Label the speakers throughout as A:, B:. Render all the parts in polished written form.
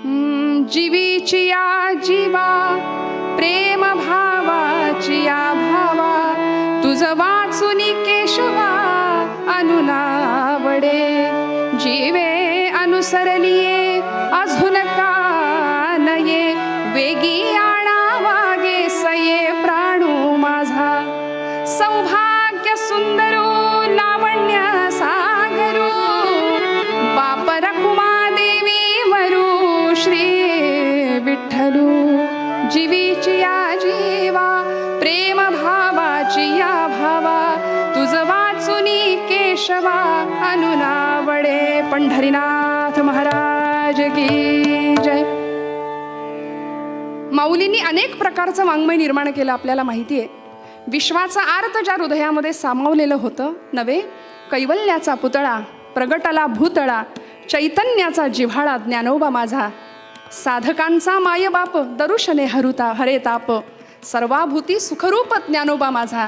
A: जीवीची या जीवा प्रेम भावाची या भावा तुझ वाचुनी केशवा अनुनावडे जीवे अनुसरलिये अजून का नये वेगी आणावा गे सये प्राणू माझा सौभाग्य सुंदरो लावण्य सागरो बाप रखुमा देवी मरू श्री विठ्ठलू जीवीची या जीवा प्रेम भावाची या भावा तुझ वाचुनी केशवा अनुनावडे पंढरीनाथ महाराज की जय. माऊलींनी अनेक प्रकारचं वाङ्मय निर्माण केलं आपल्याला माहिती आहे. विश्वाचा अर्थ ज्या हृदयामध्ये सामावलेलं होतं नव्हे कैवल्याचा पुतळा प्रगटला भूतळा चैतन्याचा जिव्हाळा ज्ञानोबा माझा साधकांचा मायबाप दरुशने हरे ताप सर्वाभूती सुखरूप ज्ञानोबा माझा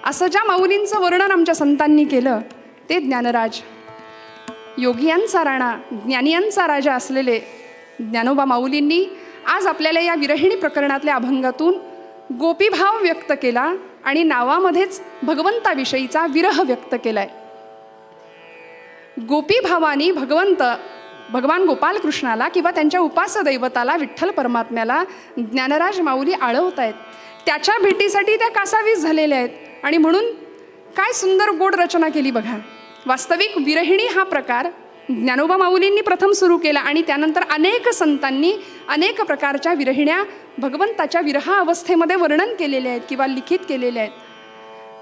A: असं ज्या माऊलींचं वर्णन आमच्या संतांनी केलं ते ज्ञानराज योगियांचा राणा ज्ञानियांचा राजा असलेले ज्ञानोबा माऊलींनी आज आपल्याला या विरहिणी प्रकरणातल्या अभंगातून गोपीभाव व्यक्त केला आणि नावामध्येच भगवंताविषयीचा विरह व्यक्त केलाय. गोपीभावानी भगवान गोपालकृष्णाला किंवा त्यांच्या उपास्य दैवताला विठ्ठल परमात्म्याला ज्ञानराज माऊली आळवत आहेत. त्याच्या भेटीसाठी त्या कासावीस झालेल्या आहेत आणि म्हणून काय सुंदर गोड रचना केली बघा. वास्तविक विरहिणी हा प्रकार ज्ञानोबा माऊलींनी प्रथम सुरू केला आणि त्यानंतर अनेक संतांनी अनेक प्रकारच्या विरहिण्या भगवंताच्या विरहा अवस्थेमध्ये वर्णन केलेले आहेत किंवा लिखित केलेले आहेत.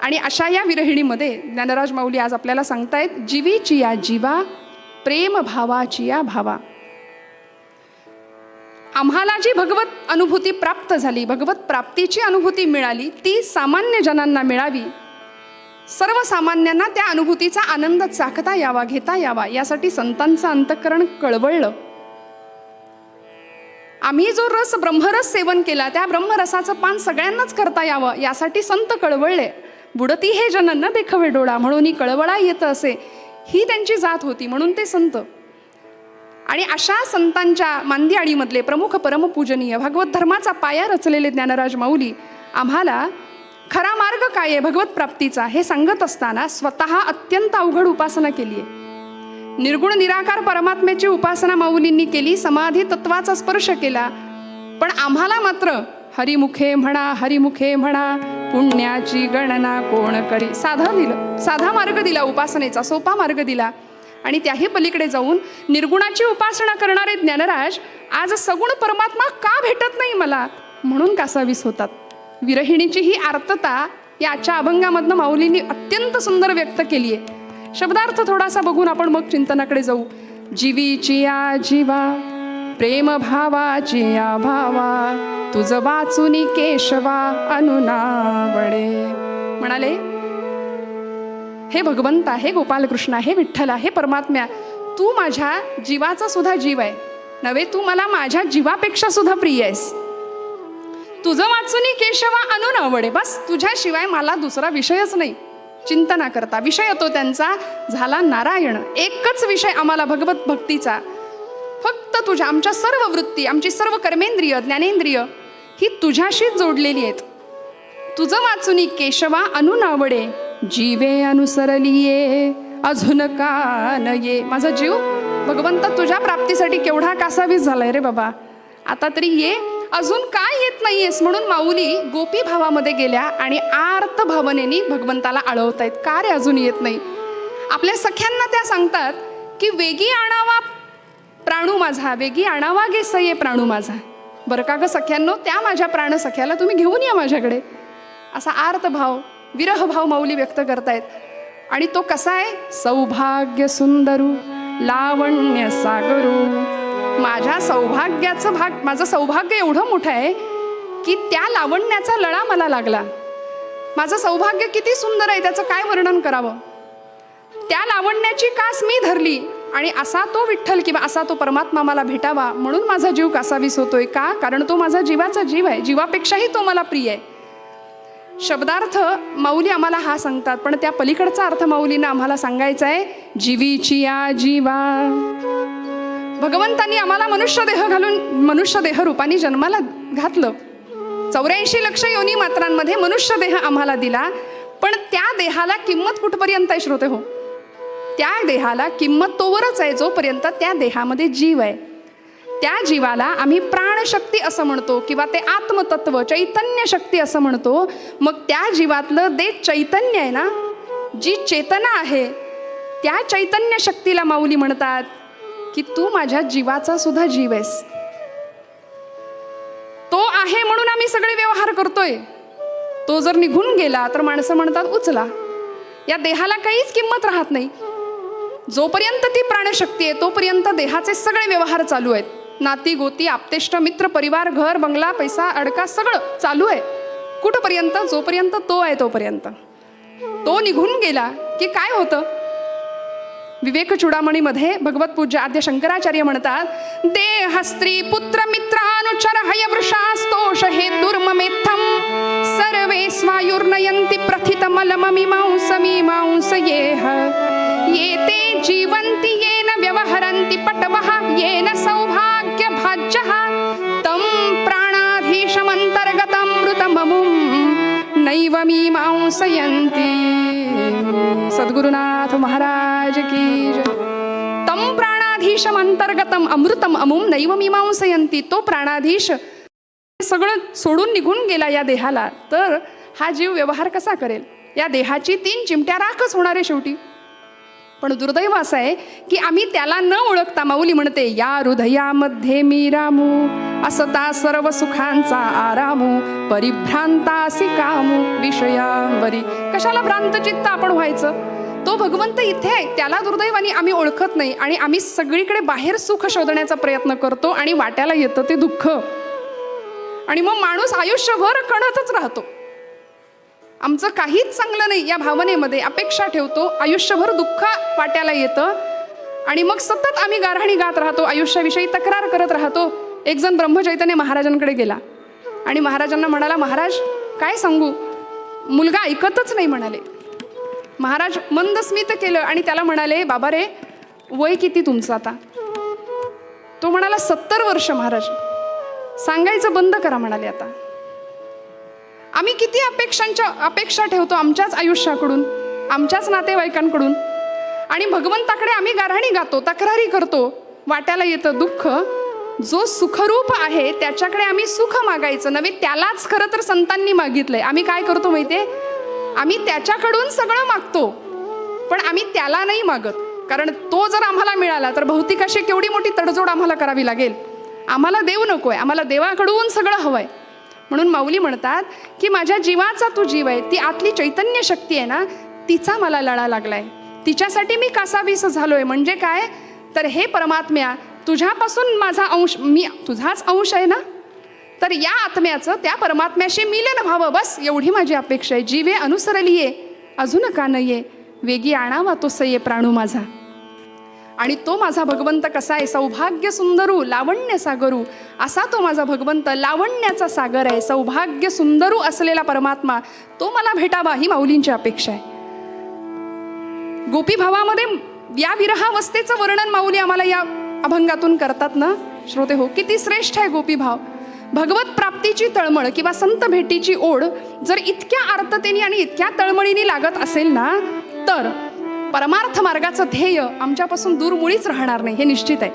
A: आणि अशा या विरहिणीमध्ये ज्ञानराज माऊली आज आपल्याला सांगतायत जीवीची या जीवा प्रेम भावाची या भावा. आम्हाला जी भगवत अनुभूती प्राप्त झाली भगवत प्राप्तीची अनुभूती मिळाली ती सामान्य जनांना मिळावी सर्वसामान्यांना त्या अनुभूतीचा आनंद चाखता यावा घेता यावा यासाठी संतांचं अंतःकरण कळवळलं. आम्ही जो रस ब्रह्मरस सेवन केला त्या ब्रह्मरसाचं पान सगळ्यांनाच करता यावं यासाठी संत कळवळले. बुडती हे जन न देखवे डोळा म्हणून कळवळा येत असे ही त्यांची जात होती म्हणून ते संत. आणि अशा संतांच्या मांदियाळीमधले प्रमुख परमपूजनीय भागवत धर्माचा पाया रचलेले ज्ञानराज माऊली आम्हाला खरा मार्ग काय आहे भगवत प्राप्तीचा हे सांगत असताना स्वतः अत्यंत अवघड उपासना केली आहे. निर्गुण निराकार परमात्म्याची उपासना माऊलींनी केली समाधी तत्वाचा स्पर्श केला. पण आम्हाला मात्र हरिमुखे म्हणा पुण्याची गणना कोण करी साधा मार्ग दिला उपासनेचा सोपा मार्ग दिला. आणि त्याही पलीकडे जाऊन निर्गुणाची उपासना करणारे ज्ञानराज आज सगुण परमात्मा का भेटत नाही मला म्हणून कासावीस होतात. विरहिणीची ही आर्तता याच्या अभंगामधनं माऊलींनी अत्यंत सुंदर व्यक्त केली आहे. शब्दार्थ थोडासा बघून आपण मग चिंतनाकडे जाऊ. जीवीची या जीवा प्रेम भावाची या भावा तुझ वाचुनी केशवा अनुनावडे. म्हणाले हे भगवंता हे गोपालकृष्णा हे विठ्ठला हे परमात्म्या तू माझ्या जीवाचा सुद्धा जीव आहे नव्हे तू मला माझ्या जीवापेक्षा सुद्धा प्रिय आहेस. तुझं वाचुनी केशवा अनुनावडे बस तुझ्याशिवाय मला दुसरा विषयच नाही. चिंतना करता विषय तो त्यांचा झाला नारायण. एकच विषय आम्हाला भगवत भक्तीचा फक्त तुझ्या आमच्या सर्व वृत्ती आमची सर्व कर्मेंद्रिय ज्ञानेंद्रिय ही तुझ्याशीच जोडलेली आहेत. तुझं वाचुनी केशवा अनुनावडे जीवे अनुसरलिये अजून का नये. माझा जीव भगवंता तुझ्या प्राप्तीसाठी केवढा कासावीस झालाय रे बाबा आता तरी ये अजून काय येत नाहीयेस. म्हणून माऊली गोपी भावामध्ये गेल्या आणि आर्त भावनेनी भगवंताला आळवतायत. का रे अजून येत नाही. आपल्या सख्यांना त्या सांगतात की वेगी आणावा प्राणू माझा वेगी आणावा गे सये प्राणू माझा. बरं का ग सख्यांनो त्या माझ्या प्राण सख्याला तुम्ही घेऊन या माझ्याकडे. असा आर्त भाव विरह भाव माऊली व्यक्त करतायत. आणि तो कसा आहे सौभाग्य सुंदरू लावण्य सागरू. माझ्या सौभाग्याचं माझं सौभाग्य एवढं मोठं आहे की त्या लावण्याचा लळा मला लागला. माझं सौभाग्य किती सुंदर आहे त्याचं काय वर्णन करावं. त्या लावण्याची कास मी धरली आणि असा तो विठ्ठल किंवा असा तो परमात्मा मला भेटावा म्हणून माझा जीव कासावीस होतोय. का कारण तो माझा जीवाचा जीव आहे जीवापेक्षाही तो मला प्रिय आहे. शब्दार्थ माऊली आम्हाला हा सांगतात पण त्या पलीकडचा अर्थ माऊलीनं आम्हाला सांगायचा आहे जीवीची या जीवा भगवंतांनी आम्हाला मनुष्यदेह घालून मनुष्यदेह रूपाने जन्माला घातलं. 84 लक्ष योनी मात्रांमध्ये मनुष्यदेह आम्हाला दिला. पण त्या देहाला किंमत कुठपर्यंत आहे श्रोते हो? त्या देहाला किंमत तोवरच आहे जोपर्यंत त्या देहामध्ये जीव आहे. त्या जीवाला आम्ही प्राणशक्ती असं म्हणतो किंवा ते आत्मतत्व चैतन्य शक्ती असं म्हणतो. मग त्या जीवातलं जे चैतन्य आहे ना, जी चेतना आहे, त्या चैतन्य शक्तीला माऊली म्हणतात की तू माझ्या जीवाचा सुद्धा जीव आहेस. तो आहे म्हणून आम्ही सगळे व्यवहार करतोय. तो जर निघून गेला तर माणसं म्हणतात उचला. या देहाला काहीच किंमत राहत नाही. जोपर्यंत ती प्राणशक्ती आहे तोपर्यंत देहाचे सगळे व्यवहार चालू आहेत. नाती गोती आप्तेष्ट मित्र परिवार घर बंगला पैसा अडका सगळं चालू आहे. कुठपर्यंत? जोपर्यंत तो आहे तोपर्यंत. तो निघून गेला की काय होतं? विवेक चूडामणीमध्ये भगवत पूज्य आद्य शंकराचार्य म्हणतात, देह स्त्री पुत्र मित्रानुचर हय वृषास्तोष हे दुर्ममेथम सर्वे स्वायुर्नयन्ति प्रथितमलममीमांस येह येते जीवन्ति येन व्यवहरन्ति पटवः येन सौभाग्य भाज्यः तं प्राणाधीशमन्तर्गतमृतममुं नैव मीमांसयन्ति. सद्गुरुनाथ महाराज की जय. तम प्राणाधीशम अंतर्गतम अमृतम अमुम नैव मीमांसयन्ति. तो प्राणाधीश सगळं सोडून निघून गेला या देहाला, तर हा जीव व्यवहार कसा करेल? या देहाची 3 चिमट्या राखच होणार आहे शेवटी. पण दुर्दैव असं आहे की आम्ही त्याला न ओळखता, माऊली म्हणते, या हृदयामध्ये मी रामू असता सर्व सुखांचा आरामू परिभ्रांतासी कामू विषयांवरी. कशाला भ्रांतचित्त आपण व्हायचं? तो भगवंत इथे आहे, त्याला दुर्दैवाने आम्ही ओळखत नाही आणि आम्ही सगळीकडे बाहेर सुख शोधण्याचा प्रयत्न करतो आणि वाट्याला येतं ते दुःख. आणि मग माणूस आयुष्यभर कणतच राहतो. आमचं काहीच चांगलं नाही या भावनेमध्ये अपेक्षा ठेवतो, आयुष्यभर दुःख वाट्याला येतं आणि मग सतत आम्ही गाऱ्हाणी गात राहतो, आयुष्याविषयी तक्रार करत राहतो. एक जण ब्रह्मचैतन्य महाराजांकडे गेला आणि महाराजांना म्हणाला, महाराज काय सांगू, मुलगा ऐकतच नाही म्हणाले. महाराज मंदस्मित केलं आणि त्याला म्हणाले, बाबा रे वय किती तुमचं आता? तो म्हणाला 70 वर्ष. महाराज सांगायचं बंद करा म्हणाले. आता आम्ही किती अपेक्षा ठेवतो आमच्याच आयुष्याकडून, आमच्याच नातेवाईकांकडून, आणि भगवंताकडे आम्ही गाऱ्हाणी गातो, तक्रारी करतो, वाट्याला येतं दुःख. जो सुखरूप आहे त्याच्याकडे आम्ही सुख मागायचं नव्हे, त्यालाच खरं तर संतांनी मागितलंय. आम्ही काय करतो माहितीये? आम्ही त्याच्याकडून सगळं मागतो पण आम्ही त्याला नाही मागत. कारण तो जर आम्हाला मिळाला तर भौतिक अशी केवढी मोठी तडजोड आम्हाला करावी लागेल. आम्हाला देव नकोय, आम्हाला देवाकडून सगळं हवंय. म्हणून माऊली म्हणतात की माझ्या जीवाचा तू जीव आहे, ती आतली चैतन्य शक्ती आहे ना, तिचा मला लळा लागलाय, तिच्यासाठी मी कासावीस झालोय. म्हणजे काय तर हे परमात्म्या, तुझ्यापासून माझा अंश, मी तुझाच अंश आहे ना, तर या आत्म्याचं त्या परमात्म्याशी मिलन व्हावं, बस एवढी माझी अपेक्षा आहे. जीवे अनुसरलीये अजून का नये, वेगी आणावा तो सये प्राणू माझा. आणि तो माझा भगवंत कसा आहे? सौभाग्य सुंदरू लावण्य सागरू. असा तो माझा भगवंत लावण्याचा सागर आहे, सौभाग्य सुंदरू असलेला परमात्मा, तो मला भेटावा ही माऊलींची अपेक्षा आहे. गोपी भावामध्ये या विरहावस्थेचं वर्णन माऊली आम्हाला या अभंगातून करतात ना श्रोते हो. किती श्रेष्ठ आहे गोपी भाव. भगवत प्राप्तीची तळमळ किंवा संत भेटीची ओढ जर इतक्या आर्ततेने आणि इतक्या तळमळीने लागत असेल ना, तर परमार्थ मार्गाचं ध्येय आमच्यापासून दूर मुळीच राहणार नाही, हे निश्चित आहे.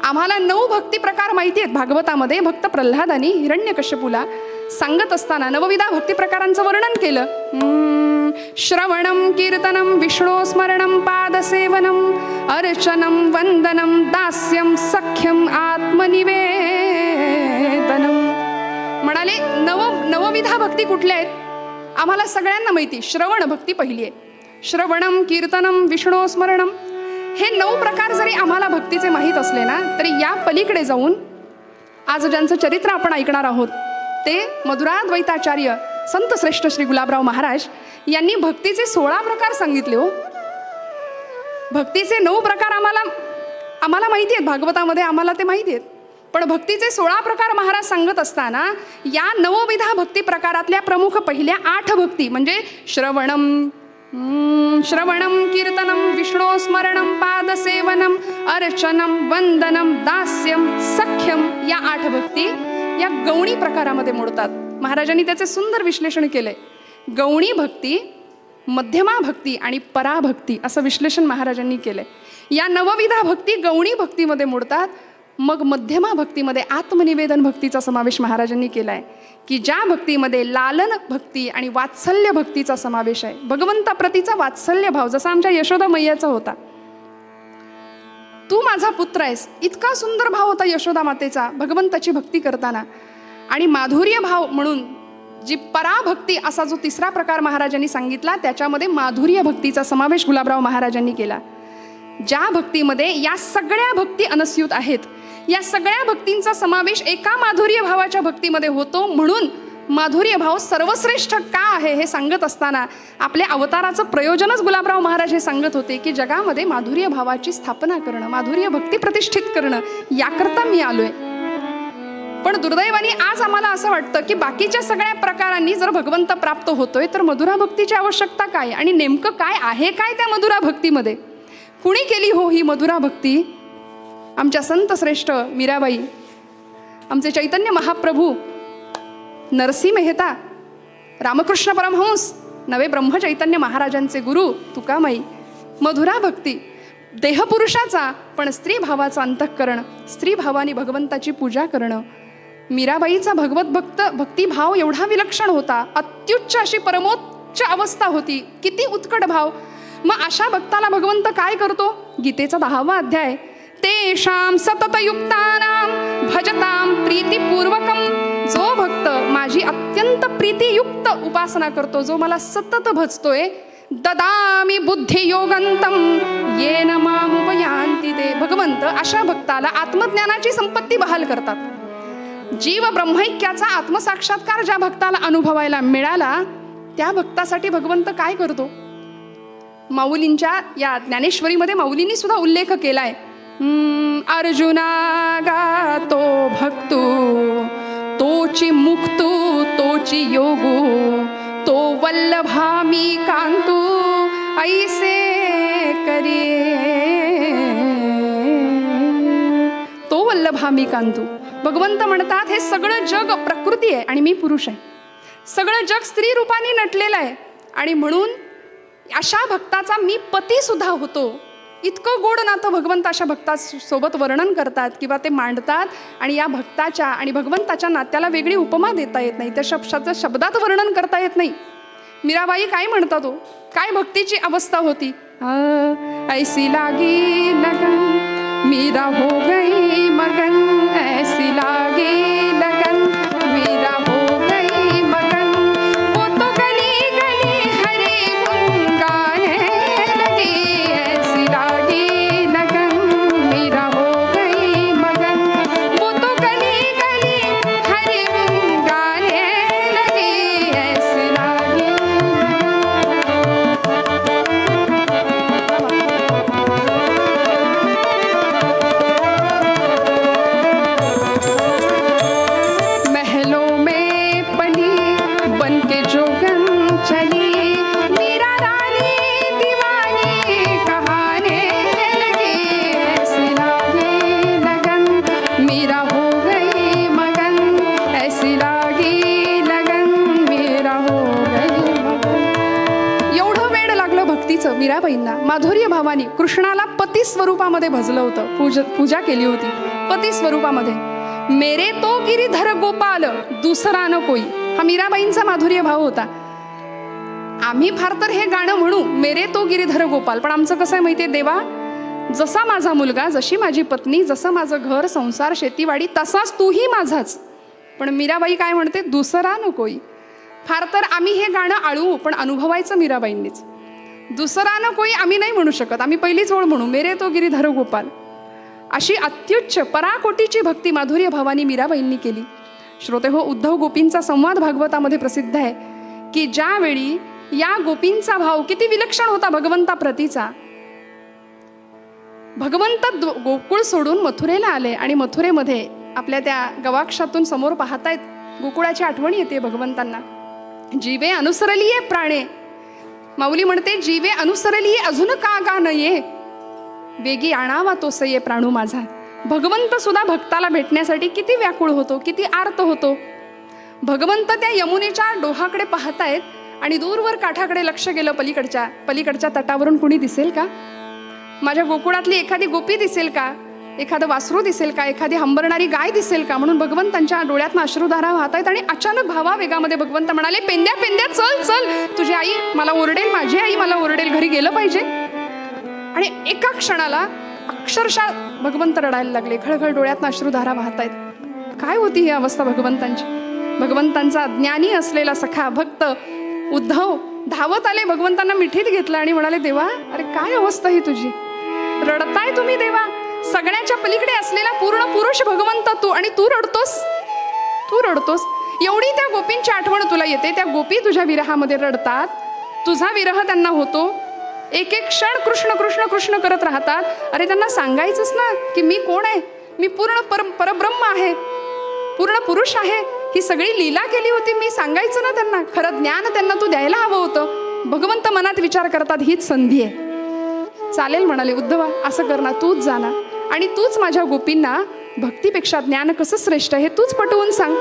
A: आम्हाला 9 भक्ती प्रकार माहिती आहेत भागवतामध्ये. भक्त प्रल्हादानी हिरण्यकश्यपूला सांगत असताना 9विधा भक्ती प्रकारांचं वर्णन केलं. श्रवणम कीर्तनम विष्णू स्मरणम पादसेवनम अर्चनम वंदनम दास्यम सख्यम आत्मनिवेदनम. म्हणाले 9विधा भक्ती कुठल्या आहेत? आम्हाला सगळ्यांना माहिती. श्रवण भक्ती पहिली आहे. श्रवणम कीर्तनम विष्णू स्मरणम हे 9 प्रकार जरी आम्हाला भक्तीचे माहीत असले ना, तरी या पलीकडे जाऊन आज ज्यांचं चरित्र आपण ऐकणार आहोत ते मधुराद्वैताचार्य संत श्रेष्ठ श्री गुलाबराव महाराज यांनी भक्तीचे 16 प्रकार सांगितले हो. भक्तीचे 9 प्रकार आम्हाला माहिती आहेत भागवतामध्ये, आम्हाला ते माहिती आहेत. पण भक्तीचे 16 प्रकार महाराज सांगत असताना या 9विधा भक्ती प्रकारातल्या प्रमुख पहिल्या 8 भक्ती म्हणजे श्रवणम, श्रवणम कीर्तनम विष्णू स्मरणम पादसेवनम अर्चनम वंदनम दास्यम सख्यम या 8 भक्ती या गौणी प्रकारामध्ये मोडतात. महाराजांनी त्याचे सुंदर विश्लेषण केलंय. गौणी भक्ती, मध्यमा भक्ती आणि पराभक्ती असं विश्लेषण महाराजांनी केलंय. या 9विधा भक्ती गौणी भक्तीमध्ये मोडतात. मग मध्यमा भक्तीमध्ये आत्मनिवेदन भक्तीचा समावेश महाराजांनी केला आहे की ज्या भक्तीमध्ये लालन भक्ती आणि वात्सल्य भक्तीचा समावेश आहे. भगवंताप्रतीचा वात्सल्य भाव जसा आमच्या यशोदा मैयाचा होता. तू माझा पुत्र आहेस, इतका सुंदर भाव होता यशोदा मातेचा भगवंताची भक्ती करताना. आणि माधुर्य भाव म्हणून जी पराभक्ती असा जो 3रा प्रकार महाराजांनी सांगितला त्याच्यामध्ये माधुर्य भक्तीचा समावेश गुलाबराव महाराजांनी केला. ज्या भक्तीमध्ये या सगळ्या भक्ती अनस्यूत आहेत, या सगळ्या भक्तींचा समावेश एका माधुर्य भावाच्या भक्तीमध्ये होतो. म्हणून माधुर्य भाव सर्वश्रेष्ठ का आहे हे सांगत असताना आपल्या अवताराचं प्रयोजनच गुलाबराव महाराज हे सांगत होते की जगामध्ये माधुर्य भावाची स्थापना करणं, माधुर्य भक्ती प्रतिष्ठित करणं याकरता मी आलोय. पण दुर्दैवाने आज आम्हाला असं वाटतं की बाकीच्या सगळ्या प्रकारांनी जर भगवंत प्राप्त होतोय तर मधुरा भक्तीची आवश्यकता काय आणि नेमकं काय आहे काय त्या मधुरा भक्तीमध्ये. कुणी केली हो ही मधुरा भक्ती? आमच्या संत श्रेष्ठ मीराबाई, आमचे चैतन्य महाप्रभू, नरसी मेहता, रामकृष्ण परमहंस, नवे ब्रह्मचैतन्य महाराजांचे गुरु तुकामाई. मधुरा भक्ती देहपुरुषाचा पण स्त्री भावाचा अंतःकरण, स्त्री भावाने भगवंताची पूजा करणं. मीराबाईचा भगवत भक्तिभाव एवढा विलक्षण होता, अत्युच्च अशी परमोच्च अवस्था होती. किती उत्कट भाव. मग अशा भक्ताला भगवंत काय करतो? गीतेचा 10वा अध्याय, तेषां सततयुक्तानां भजतां प्रीतिपूर्वकम. जो भक्त माझी अत्यंत प्रीतियुक्त उपासना करतो, जो मला सतत भजतोय, ददामि बुद्धियोगंतम येन मामुपयान्ति ते. भगवंत अशा भक्ताला आत्मज्ञानाची संपत्ती बहाल करतात. जीव ब्रह्मैक्याचा आत्मसाक्षात्कार ज्या भक्ताला अनुभवायला मिळाला त्या भक्तासाठी भगवंत काय करतो? माऊलींच्या या ज्ञानेश्वरीमध्ये माऊलींनी सुद्धा उल्लेख केलाय. अर्जुना गातो भक्तू तोची मुक्तू तोची योगू तो वल्लभामी कांतू ऐसे करे. तो वल्लभामी कांतू. भगवंत म्हणतात हे सगळं जग प्रकृती आहे आणि मी पुरुष आहे. सगळं जग स्त्री रूपाने नटलेलं आहे आणि म्हणून अशा भक्ताचा मी पती सुद्धा होतो. इतकं गोड नातं भगवंत अशा भक्तासोबत वर्णन करतात किंवा ते मांडतात. आणि या भक्ताच्या आणि भगवंताच्या नात्याला वेगळी उपमा देता येत नाही, त्या शब्दात वर्णन करता येत नाही. मीराबाई काय म्हणतात हो, काय भक्तीची अवस्था होती. ऐसी लागी लगन मीरा हो गई मगन, ऐसी लागी लगन मीरा हो गई मगन. वो तो गली गली हरे गुन गाने लगी, ऐसी लागी लगन मीरा हो गई मगन. वो तो गली गली हरे गुन गाने लगी, ऐसी लागी. मीराबाईंना माधुर्य भावानी कृष्णाला पती स्वरूपामध्ये भजलं होतं, पूजा केली होती पती स्वरूपामध्ये. मेरे तो गिरीधर गोपाल दुसरा न कोई, हा मीराबाईंचा माधुर्य भाव होता. आम्ही फार तर हे गाणं म्हणू मेरे तो गिरीधर गोपाल, पण आमचं कसं आहे माहितीये, देवा जसा माझा मुलगा, जशी माझी पत्नी, जसं माझं घर संसार शेतीवाडी तसाच तूही माझाच. पण मीराबाई काय म्हणते, दुसरा न कोई. फार तर आम्ही हे गाणं आळू, पण अनुभवायचं मीराबाईंनीच. दुसरा न कोई आम्ही नाही म्हणू शकत, आम्ही पहिलीच ओळ म्हणू मेरे तो गिरीधर गोपाल. अशी अत्युच्च पराकोटीची भक्ती माधुर्य भावानी मीराबाईंनी केली. श्रोते हो, उद्धव गोपींचा संवाद भागवतामध्ये प्रसिद्ध आहे की ज्यावेळी या गोपींचा भाव किती विलक्षण होता भगवंताप्रतीचा. भगवंत गोकुळ सोडून मथुरेला आले आणि मथुरेमध्ये आपल्या त्या गवाक्षातून समोर पाहतायत गोकुळाची आठवण येते भगवंतांना. जीवे अनुसरलीये प्राणे, माऊली म्हणते, जीवे अनुसरली अजून का गा नये, वेगी आणावा तो सये प्राणू माझा. भगवंत सुद्धा भक्ताला भेटण्यासाठी किती व्याकुळ होतो, किती आर्त होतो. भगवंत त्या यमुनेच्या डोहाकडे पाहतायत आणि दूरवर काठाकडे लक्ष गेलं, पलीकडच्या तटावरून कुणी दिसेल का, माझ्या गोकुळातली एखादी गोपी दिसेल का, एखादं वासरू दिसेल का, एखादी हंबरणारी गाय दिसेल का. म्हणून भगवंतांच्या डोळ्यातनं अश्रुधारा वाहत आहेत. आणि अचानक भावावेगामध्ये भगवंत म्हणाले, पेंद्या पेंद्या चल चल, तुझी आई मला ओरडेल, माझी आई मला ओरडेल, घरी गेलं पाहिजे. आणि एका क्षणाला अक्षरशः भगवंत रडायला लागले, खळखळ डोळ्यातनं अश्रुधारा वाहत आहेत. काय होती ही अवस्था भगवंतांची. भगवंतांचा ज्ञानी असलेला सखा भक्त उद्धव धावत आले, भगवंतांना मिठीत घेतलं आणि म्हणाले, देवा अरे काय अवस्था ही तुझी, रडताय तुम्ही देवा. सगळ्याच्या पलीकडे असलेला पूर्ण पुरुष भगवंत तू, आणि तू रडतोस. एवढी त्या गोपींची आठवण तुला येते, त्या गोपी तुझ्या विरहामध्ये रडतात, तुझा विरह त्यांना होतो, एक एक क्षण कृष्ण कृष्ण कृष्ण करत राहतात. अरे त्यांना सांगायचंच ना की मी कोण आहे, मी पूर्ण परब्रह्म आहे, पूर्ण पुरुष आहे, ही सगळी लीला केली होती, मी सांगायचं ना त्यांना, खरं ज्ञान त्यांना तू द्यायला हवं होतं. भगवंत मनात विचार करतात, हीच संधी आहे. चालेल म्हणाले, उद्धवा असं कर ना, तूच जा ना, आणि तूच माझ्या गोपींना भक्तीपेक्षा ज्ञान कसं श्रेष्ठ हे तूच पटवून सांग.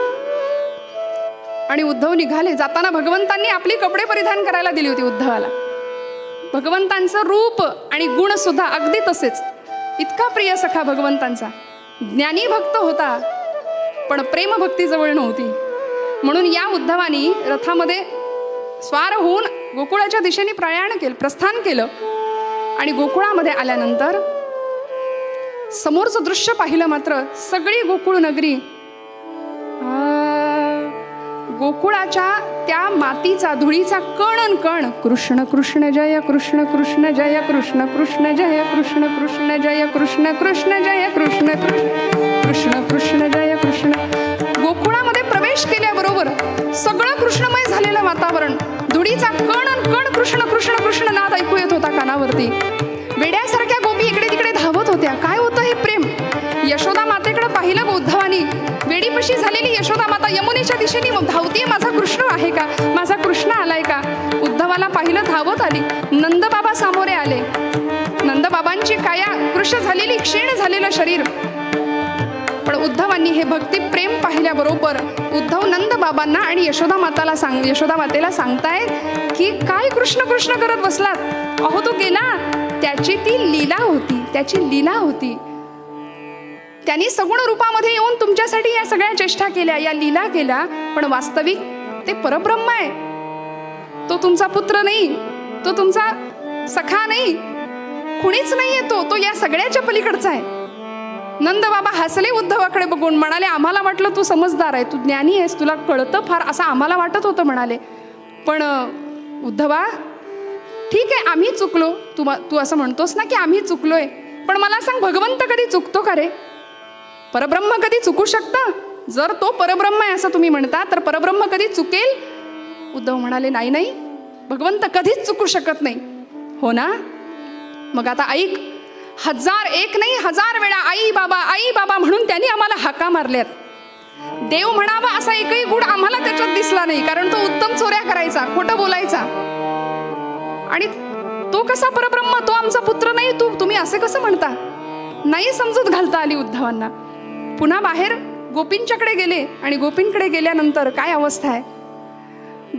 A: आणि उद्धव निघाले. जाताना भगवंतांनी आपली कपडे परिधान करायला दिली होती उद्धवाला. भगवंतांचं रूप आणि गुण सुद्धा अगदी तसेच. इतका प्रिय सखा भगवंतांचा, ज्ञानी भक्त होता पण प्रेम भक्ती जवळ नव्हती. म्हणून या उद्धवानी रथामध्ये स्वार होऊन गोकुळाच्या दिशेने प्रस्थान केलं. आणि गोकुळामध्ये आल्यानंतर समोरचं दृश्य पाहिलं मात्र सगळी गोकुळ नगरी गोकुळाच्या त्या मातीचा धुळीचा कण कण कृष्ण कृष्ण जय कृष्ण कृष्ण जय कृष्ण कृष्ण जय कृष्ण कृष्ण जय कृष्ण कृष्ण जय कृष्ण कृष्ण कृष्ण जय कृष्ण. गोकुळामध्ये प्रवेश केल्याबरोबर सगळं कृष्णमय झालेलं वातावरण, धुळीचा कण कण कृष्ण कृष्ण कृष्ण नाद ऐकू येत होता कानावरती. वेड्यासारख्या गोपी इकडे तिकडे धावत होत्या. काय होतं हे प्रेम. यशोदा मातेकडे पाहिलं उद्धवानी, वेडीपशी झालेली यशोदा माता यमुनेच्या दिशेने धावतीये, माझा कृष्ण आहे का, माझा कृष्ण आलाय का. उद्धवाला पाहिलं, धावत आली. नंदबाबा सामोरे आले. नंदबाबांची काया कृष्ण झालेली, क्षीण झालेलं शरीर. पण उद्धवांनी हे भक्ती प्रेम पाहिल्याबरोबर उद्धव नंदबाबांना आणि यशोदा मातेला सांगतायत की काय कृष्ण कृष्ण करत बसलात, अहो तो गेला, त्याची ती लीला होती, त्याची लीला होती. त्यांनी सगुण रूपामध्ये येऊन तुमच्यासाठी या सगळ्या चेष्टा केल्या, या लीला केल्या, पण वास्तविक ते परब्रह्म आहे. तो तुमचा पुत्र नाही, तो तुमचा सखा नाही, कुणीच नाहीये, तो या सगळ्याच्या पलीकडचा आहे. नंदबाबा हसले उद्धवाकडे बघून, म्हणाले, आम्हाला वाटलं तू समजदार आहे, तू ज्ञानी आहेस, तुला कळतं फार, असं आम्हाला वाटत होतं म्हणाले. पण उद्धवा ठीक आहे, आम्ही चुकलो, तू असं म्हणतोस ना की आम्ही चुकलोय, पण मला सांग, भगवंत कधी चुकतो का रे. परब्रह्म कधी चुकू शकतं. जर तो परब्रह्म आहे असं तुम्ही म्हणता तर परब्रह्म कधी चुकेल. उद्धव म्हणाले, नाही नाही, भगवंत कधीच चुकू शकत नाही. हो ना, मग आता ऐक, 1001 नाही 1000 वेळा आई बाबा म्हणून त्यांनी आम्हाला हाका मारल्यात. देव म्हणावा असा एकही गुण आम्हाला त्याच्यात दिसला नाही, कारण तो उत्तम चोऱ्या करायचा, खोटं बोलायचा. आणि तो कसा परब्रह्म, तो आमचा पुत्र नाही, तुम्ही असे कसं म्हणता. नाही समजूत घालता आली उद्धवांना. पुन्हा बाहेर गोपींच्याकडे गेले आणि गोपींकडे गेल्यानंतर काय अवस्था आहे.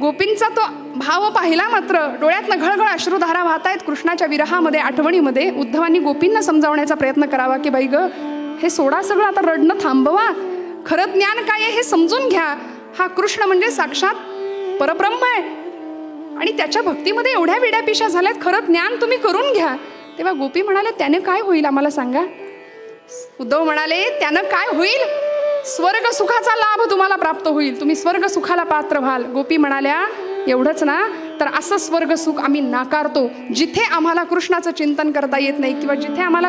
A: गोपींचा तो भाव पाहिला मात्र डोळ्यातनं घळघळ अश्रुधारा वाहतायत कृष्णाच्या विरहामध्ये, आठवणीमध्ये. उद्धवांनी गोपींना समजावण्याचा प्रयत्न करावा की बाई ग, हे सोडा सगळं, आता रडणं थांबवा, खरं ज्ञान काय आहे हे समजून घ्या. हा कृष्ण म्हणजे साक्षात परब्रह्म आहे आणि त्याच्या भक्तीमध्ये एवढ्या वेड्यापिशा झाल्यात, खरं ज्ञान तुम्ही करून घ्या. तेव्हा गोपी म्हणाले, त्याने काय होईल आम्हाला सांगा. उद्धव म्हणाले, त्यानं काय होईल, स्वर्ग सुखाचा लाभ तुम्हाला प्राप्त होईल, तुम्ही स्वर्ग सुखाला पात्र व्हाल. गोपी म्हणाल्या, एवढंच ना, तर असं स्वर्ग सुख आम्ही नाकारतो जिथे आम्हाला कृष्णाचं चिंतन करता येत नाही, किंवा जिथे आम्हाला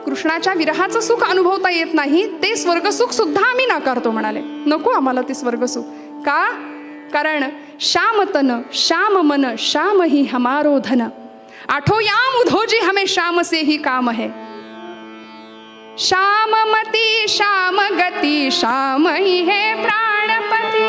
A: कृष्णाच्या विरहाचं सुख अनुभवता येत नाही, ते स्वर्ग सुख सुद्धा आम्ही नाकारतो. म्हणाले, नको आम्हाला ते स्वर्ग सुख. का, कारण श्याम तन श्याम मन श्याम ही हमारो धन, आठो याम उधोजी हमें श्याम से ही काम है. श्याम मती श्याम गति श्याम ही है प्राणपति.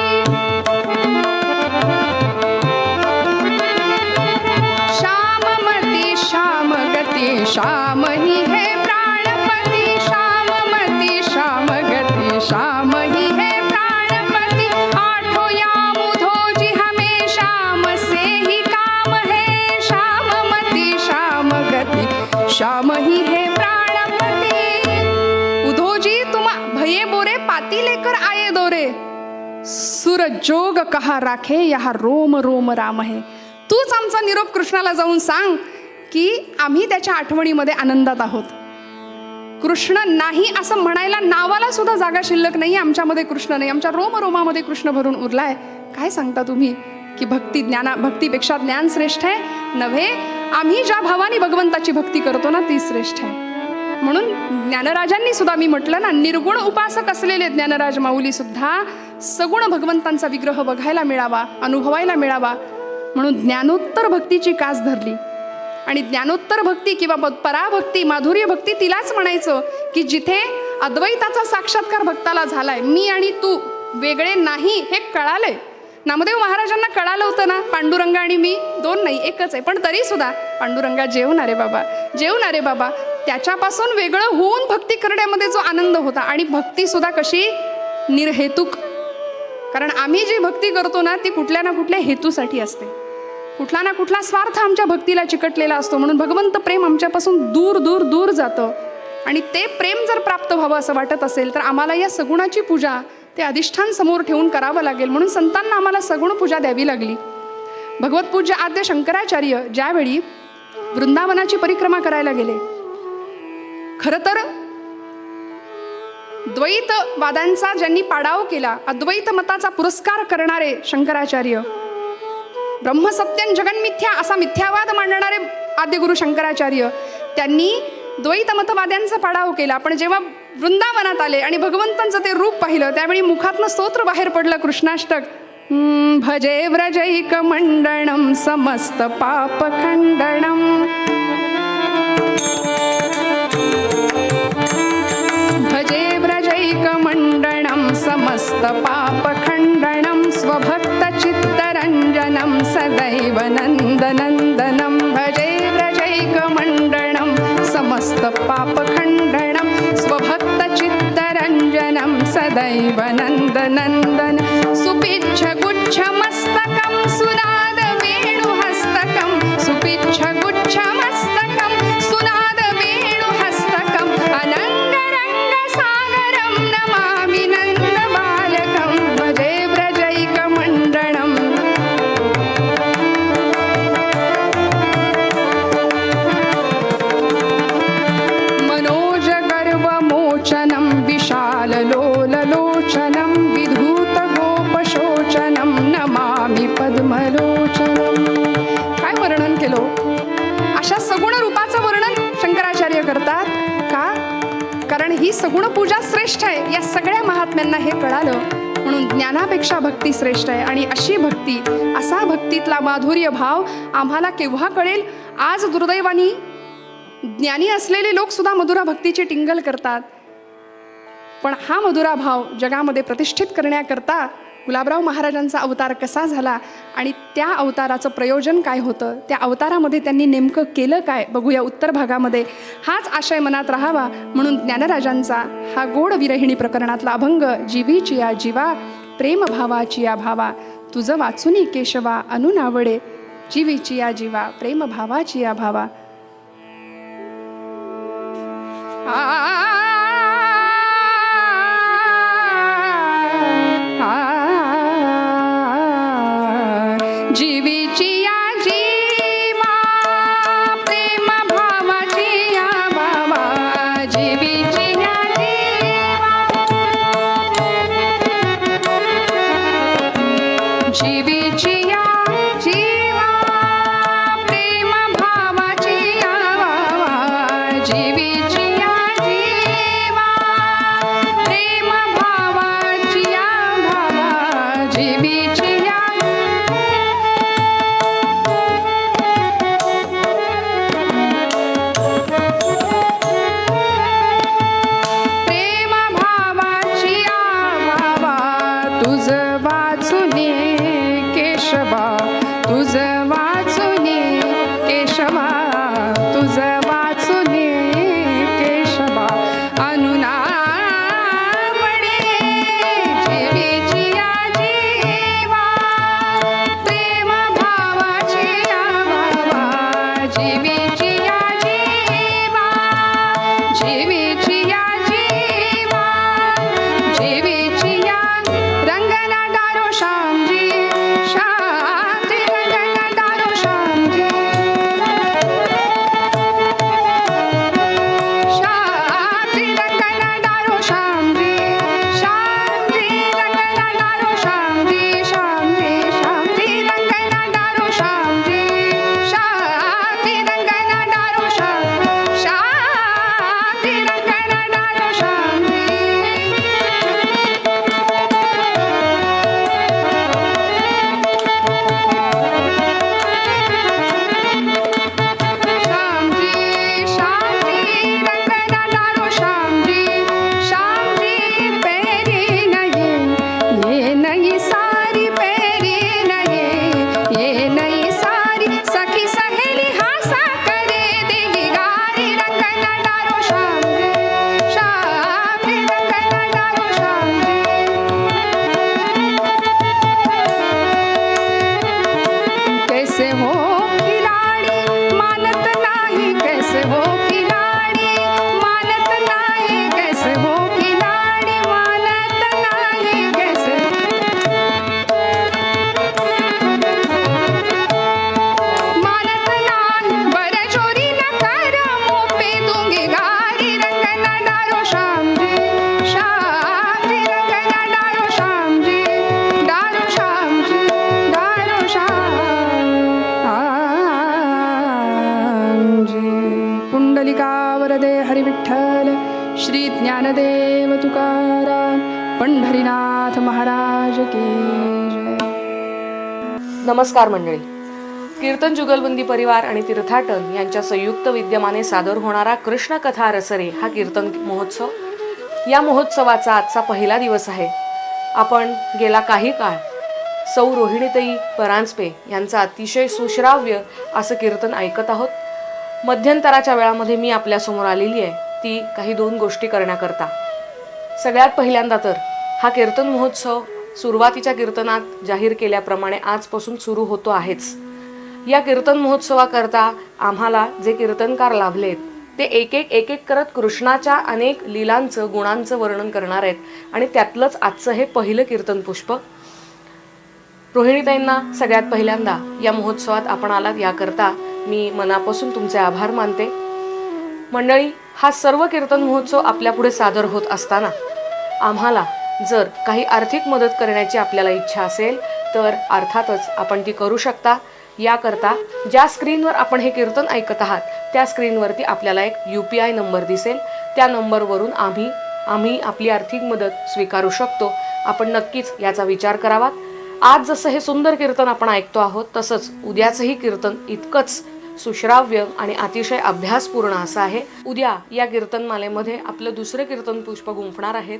A: श्याम ही है प्राणपति श्याममती श्यामगति श्याम ही है प्राणपति आठों याम उधोजी हमें श्याम से ही काम है श्याममती श्यामगति श्याम ही है प्राणपति उधोजी तुम भये बोरे पाती लेकर आये दोरे सुर जोग कहा राखे यहाँ रोम रोम राम है. तूच आमचा निरोप कृष्णाला जाऊन सांग की आम्ही त्याच्या आठवणीमध्ये आनंदात आहोत. कृष्ण नाही असं म्हणायला नावाला सुद्धा जागा शिल्लक नाही. आमच्यामध्ये कृष्ण नाही, आमच्या रोमरोमामध्ये कृष्ण भरून उरलाय. काय सांगता तुम्ही की भक्तीपेक्षा ज्ञान श्रेष्ठ आहे? नव्हे, आम्ही ज्या भावाने भगवंताची भक्ती करतो ना ती श्रेष्ठ आहे. म्हणून ज्ञानराजांनी सुद्धा मी म्हटलं ना, निर्गुण उपासक असलेले ज्ञानराज माऊली सुद्धा सगुण भगवंतांचा विग्रह बघायला मिळावा, अनुभवायला मिळावा म्हणून ज्ञानोत्तर भक्तीची कास धरली. आणि ज्ञानोत्तर भक्ती किंवा पराभक्ती, माधुर्य भक्ती तिलाच म्हणायचं की जिथे अद्वैताचा साक्षात्कार भक्ताला झालाय. मी आणि तू वेगळे नाही हे कळालंय. नामदेव महाराजांना कळालं होतं ना, पांडुरंग आणि मी दोन नाही एकच आहे. पण तरी सुद्धा पांडुरंगा जेवणारे बाबा, जेवणारे बाबा, त्याच्यापासून वेगळं होऊन भक्ती करण्यामध्ये जो आनंद होता. आणि भक्ती सुद्धा कशी निर्हेतुक. कारण आम्ही जी भक्ती करतो ना ती कुठल्या ना कुठल्या हेतूसाठी असते. कुठला ना कुठला स्वार्थ आमच्या भक्तीला चिकटलेला असतो. म्हणून भगवंत प्रेम आमच्यापासून दूर दूर दूर जातं. आणि ते प्रेम जर प्राप्त व्हावं असं वाटत असेल तर आम्हाला या सगुणाची पूजा ते अधिष्ठान समोर ठेवून करावं लागेल. म्हणून संतांना आम्हाला सगुण पूजा द्यावी लागली. भगवतपूज्य आद्य शंकराचार्य ज्यावेळी वृंदावनाची परिक्रमा करायला गेले, खरं तर द्वैतवादांचा ज्यांनी पाडाव केला, अद्वैत मताचा पुरस्कार करणारे शंकराचार्य, ब्रह्मसत्यं जगन्मिथ्या असा मिथ्यावाद मांडणारे आद्यगुरु शंकराचार्य, त्यांनी द्वैतमतवाद्यांचा पाडाव केला. पण जेव्हा वृंदावनात आले आणि भगवंतांचं ते रूप पाहिलं त्यावेळी मुखातनं स्तोत्र बाहेर पडलं, कृष्णाष्टक. भजे व्रजैक मंडणम समस्त पाप खंडणम. भजे व्रजैक मंडणम समस्त पाप खंडणम स्वभक्त चित्तरंजनम सदैव नंदनंदनम. भजे व्रजैक मंडणम समस्त पाप खंडणम स्वभक्त चित्तरंजनम सदैव नंदनंदन. सुपिच्छ गुच्छ मस्तकम सुनाद वेणुहस्तकम. सुपिच्छ गुच्छ मस्तकम सुनाद वेणुहस्तकम. अनंग रंग सागरम नमामि नंद बालकम. भजे व्रजैक मंडणम. मनोज गर्व मोचनम विशाल लोललोचनम विधूत गोपशोचनम नमामि पद्मलोचनम. काय वर्णन केलं? अशा सगुण रूपाचं वर्णन शंकराचार्य करतात का? कारण ही सगुण पूजा श्रेष्ठ आहे. या सगळ्या महात्म्यांना हे कळालं म्हणून ज्ञानापेक्षा भक्ती श्रेष्ठ आहे. आणि अशी भक्ती, असा भक्तीतला माधुर्य भाव आम्हाला केव्हा कळेल? आज दुर्दैवानी ज्ञानी असलेले लोक सुद्धा मधुरा भक्तीची टिंगल करतात. पण हा मधुरा भाव जगामध्ये प्रतिष्ठित करण्याकरता गुलाबराव महाराजांचा अवतार कसा झाला आणि त्या अवताराचं प्रयोजन काय होतं, त्या अवतारामध्ये त्यांनी नेमकं केलं काय, बघूया उत्तर भागामध्ये. हाच आशय मनात राहावा म्हणून ज्ञानराजांचा हा गोड विरहिणी प्रकरणातला अभंग. जीवीची या जीवा प्रेम भावाची या भावा तुझं वाचुनी केशवा अनुनावडे. जीवीची या जीवा प्रेम भावाची या भावा. जीवीची या जीवा प्रेम भावाची या भावा. जीवीची या जीवा. जीवीची या जीवा प्रेम भावाची या भावा. जीवीची या जीवा. ज्ञानदेव तुकाराम पंढरीनाथ महाराज की जय.
B: नमस्कार मंडळी. कीर्तन जुगलबंदी परिवार आणि तीर्थाटन यांच्या संयुक्त विद्यमाने सादर होणारा कृष्ण कथा रसरे हा कीर्तन महोत्सव. या महोत्सवाचा आजचा पहिला दिवस आहे. आपण गेला काही काळ सौ रोहिणीताई परांजपे यांचं अतिशय सुश्राव्य असं कीर्तन ऐकत आहोत. मध्यंतराच्या वेळामध्ये मी आपल्यासमोर आलेली आहे ती काही 2 गोष्टी करण्याकरता. सगळ्यात पहिल्यांदा तर हा कीर्तन महोत्सव सुरुवातीच्या कीर्तनात जाहीर केल्याप्रमाणे आजपासून सुरू होतो आहेच. या कीर्तन महोत्सवाकरता आम्हाला जे कीर्तनकार लाभलेत ते एक एक करत कृष्णाच्या अनेक लीलांचं गुणांचं वर्णन करणार आहेत आणि त्यातलंच आजचं हे पहिलं कीर्तन पुष्प. रोहिणीताईंना सगळ्यात पहिल्यांदा या महोत्सवात आपण आलात याकरता मी मनापासून तुमचे आभार मानते. मंडळी, हा सर्व कीर्तन महोत्सव आपल्या पुढे सादर होत असताना आम्हाला जर काही आर्थिक मदत करण्याची आपल्याला इच्छा असेल तर अर्थातच आपण ती करू शकता. याकरता ज्या स्क्रीनवर आपण हे कीर्तन ऐकत आहात त्या स्क्रीनवरती आपल्याला एक UPI नंबर दिसेल. त्या नंबरवरून आम्ही आपली आर्थिक मदत स्वीकारू शकतो. आपण नक्कीच याचा विचार करावा. आज जसं हे सुंदर कीर्तन आपण ऐकतो आहोत तसंच उद्याचंही कीर्तन इतकंच सुश्राव्य आणि अतिशय अभ्यासपूर्ण असं आहे. उद्या या कीर्तनमालेमध्ये आपलं दुसरं कीर्तन पुष्प गुंफणार आहेत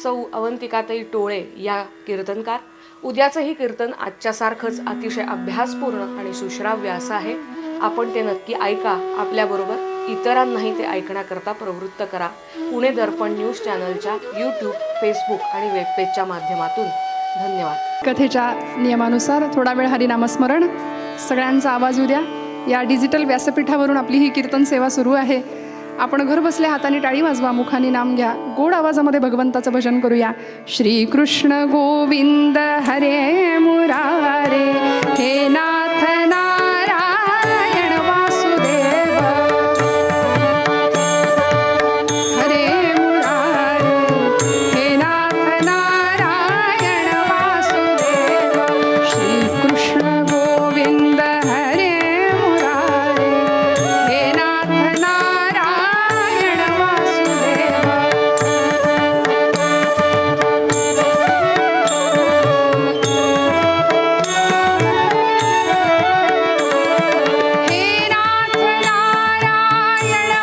B: सौ अवंतिकाताई टोळे या कीर्तनकार. उद्याचंही कीर्तन आजच्या सारखंच अतिशय अभ्यासपूर्ण आणि सुश्राव्य असं आहे. आपण ते नक्की ऐका. आपल्याबरोबर इतरांनाही ते ऐकण्याकरता प्रवृत्त करा. पुणे दर्पण न्यूज चॅनलच्या YouTube, Facebook आणि वेबपेजच्या माध्यमातून. धन्यवाद.
A: कथेच्या नियमानुसार थोडा वेळ हरिनामस्मरण, सगळ्यांचा आवाज येऊ द्या. या डिजिटल व्यासपीठावरून आपली ही कीर्तन सेवा सुरू आहे. आपण घर बसल्या हाताने टाळी वाजवा, मुखाने नाम घ्या, गोड आवाजामध्ये भगवंताचं भजन करूया. श्री कृष्ण गोविंद हरे मुरारे, हे नाथ नारायण वासुदेव. हरे मुरारे, हे नाथ नारायण वासुदेव. श्री कृष्ण गोविंद हरे मुरारे, हे नाथ नारायण वासुदेव. हे नाथ नारायण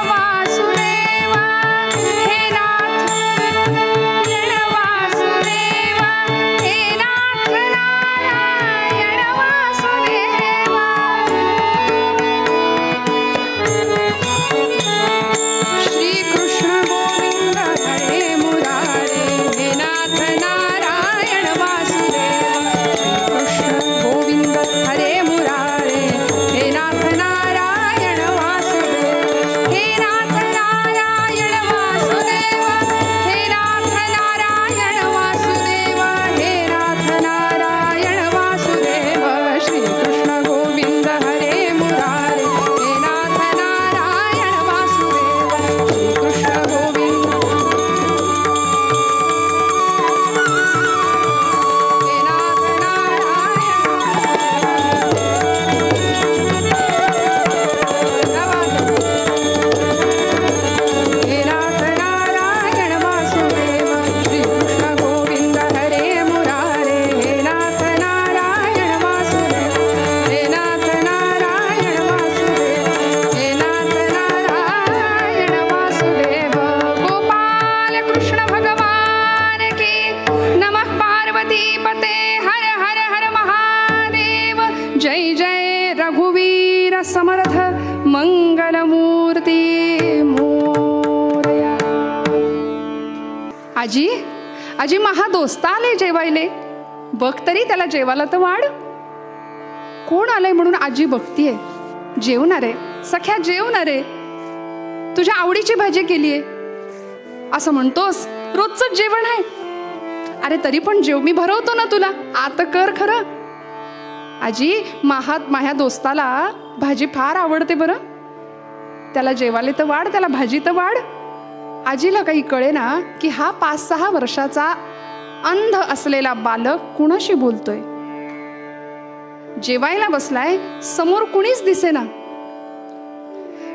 A: वासुदेव, हे नाथ नारायण वासुदेव, हे नाथ नारायण वासुदेव. श्री कृष्ण गोविंद हरे मुरारे, हे नाथ नारायण वासुदेव. श्री कृष्ण गोविंद हरे मुरारे, हे नाथ नारायण वासुदेव. हे नाथ नारायण वासुदेव, हे नाथ नारायण वासुदेव, हे नाथ नारायण वासुदेव. श्री कृष्ण गोविंद हरे मुरारे, हे नाथ नारायण वासुदेव. श्री कृष्ण गोविंद हे नाथ नारायण वासुदेव. श्री कृष्ण गोविंद हरे मुरारे, हे नाथ नारायण वासुदेव, हे नाथ नारायण वासुदेव, हे नाथ नारायण वासुदेव. गोपाल कृष्ण भगवान की नमः. पार्वती पते हर हर हर महादेव. जय जय रघुवीर समर्थ मंगलमूर्ती मोरया. आजी आजी महा दोस्ता आले जेवायले, बघ तरी त्याला जेवायला तर वाढ. कोण आलंय म्हणून आजी बघतीये. जेवणार आहे सख्या, जेवणार आहे. तुझ्या आवडीची भाजी केलीये असं म्हणतोस, रोजच जेवण आहे. अरे तरी पण जेव, मी भरवतो ना तुला, आता कर खरं. आजी माझ्या दोस्ताला भाजी फार आवडते बरं, त्याला जेवायला तर वाढ, त्याला भाजी तर वाढ. आजीला काही कळे ना की हा 5-6 वर्षाचा अंध असलेला बालक कुणाशी बोलतोय. जेवायला बसलाय, समोर कुणीच दिसेना.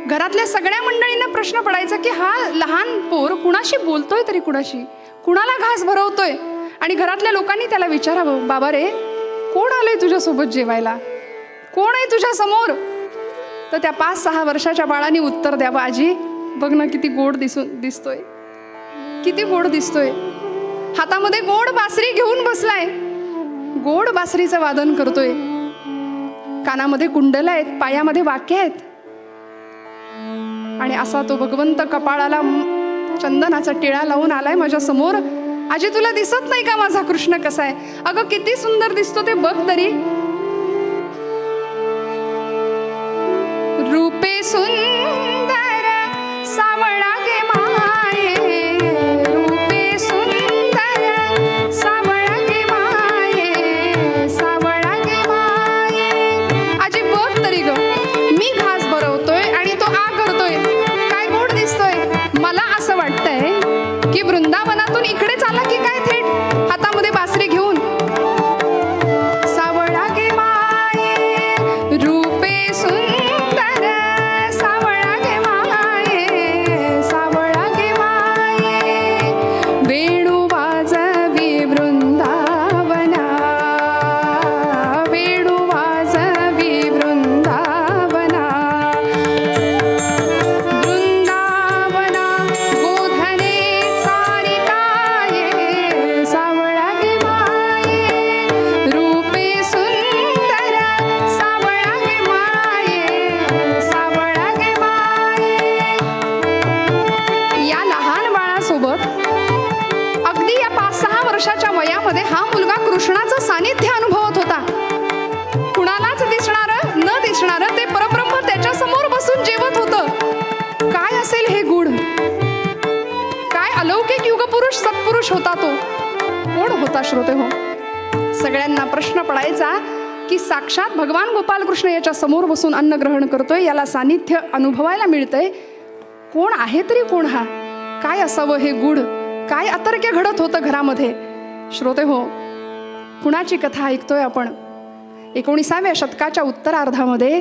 A: घरातल्या सगळ्या मंडळींना प्रश्न पडायचा की हा लहान पोर कुणाशी बोलतोय तरी कुणाशी, कुणाला घास भरवतोय. आणि घरातल्या लोकांनी त्याला विचारावं, बाबा रे कोण आलंय तुझ्यासोबत जेवायला, कोण आहे तुझ्या समोर. तर त्या 5-6 वर्षाच्या बाळाने उत्तर द्यावं, आजी बघ ना किती गोड दिसतोय, किती गोड दिसतोय. हातामध्ये गोड बासरी घेऊन बसलाय, गोड बासरीचं वादन करतोय, कानामध्ये कुंडल आहेत, पायामध्ये वाक्य आहेत. आणि असा तो भगवंत कपाळाला चंदनाचा टिळा लावून आलाय माझ्या समोर. आजी तुला दिसत नाही का माझा कृष्ण कसा आहे. अगं किती सुंदर दिसतो ते बघ तरी. रूपे सुंदर सावळा गे माये, रूपे सुंदर सावळा गे माये, सावळा गे माये. आजी बघ तरी ग, मी घास भरवतोय आणि तो आ करतोय, काय गोड दिसतोय. मला असं वाटतंय की वृंदावनातून इकडे चाला की काय थेट हातामध्ये बासरी घेऊन. सावळा गे माये, रूपे सुंदर सावळा गे माये, सावळा गे माये. वेणू वाजवी वृंदावना, वेणू वाजवी वृंदावना, वृंदावना गोधने सारिकाये, सावळा गे माये, रूपे सुंदर सावळा गे माये, सावळा गे माये. या लहान बाळासोबत अगदी या 5-6 वर्षाच्या वयामध्ये हा मुलगा कृष्णाचं सानिध्य अनुभवत होता. कुणालाच दिसणारं न दिसणारं ते परब्रह्म त्याच्या समोर बसून जेवत होतं. काय असेल हे गुण, काय अलौकिक युगपुरुष सत्पुरुष होता तो. कोण होता श्रोते हो. सगळ्यांना प्रश्न पडायचा की साक्षात भगवान गोपाल कृष्ण याच्या समोर बसून अन्न ग्रहण करतोय, याला सानिध्य अनुभवायला मिळतंय. कोण आहे तरी कोण हा, काय असावं हे गुढ, काय अतर्क्य घडत होतं घरामध्ये. श्रोते हो, कुणाची कथा ऐकतोय आपण. 19व्या शतकाच्या उत्तरार्धामध्ये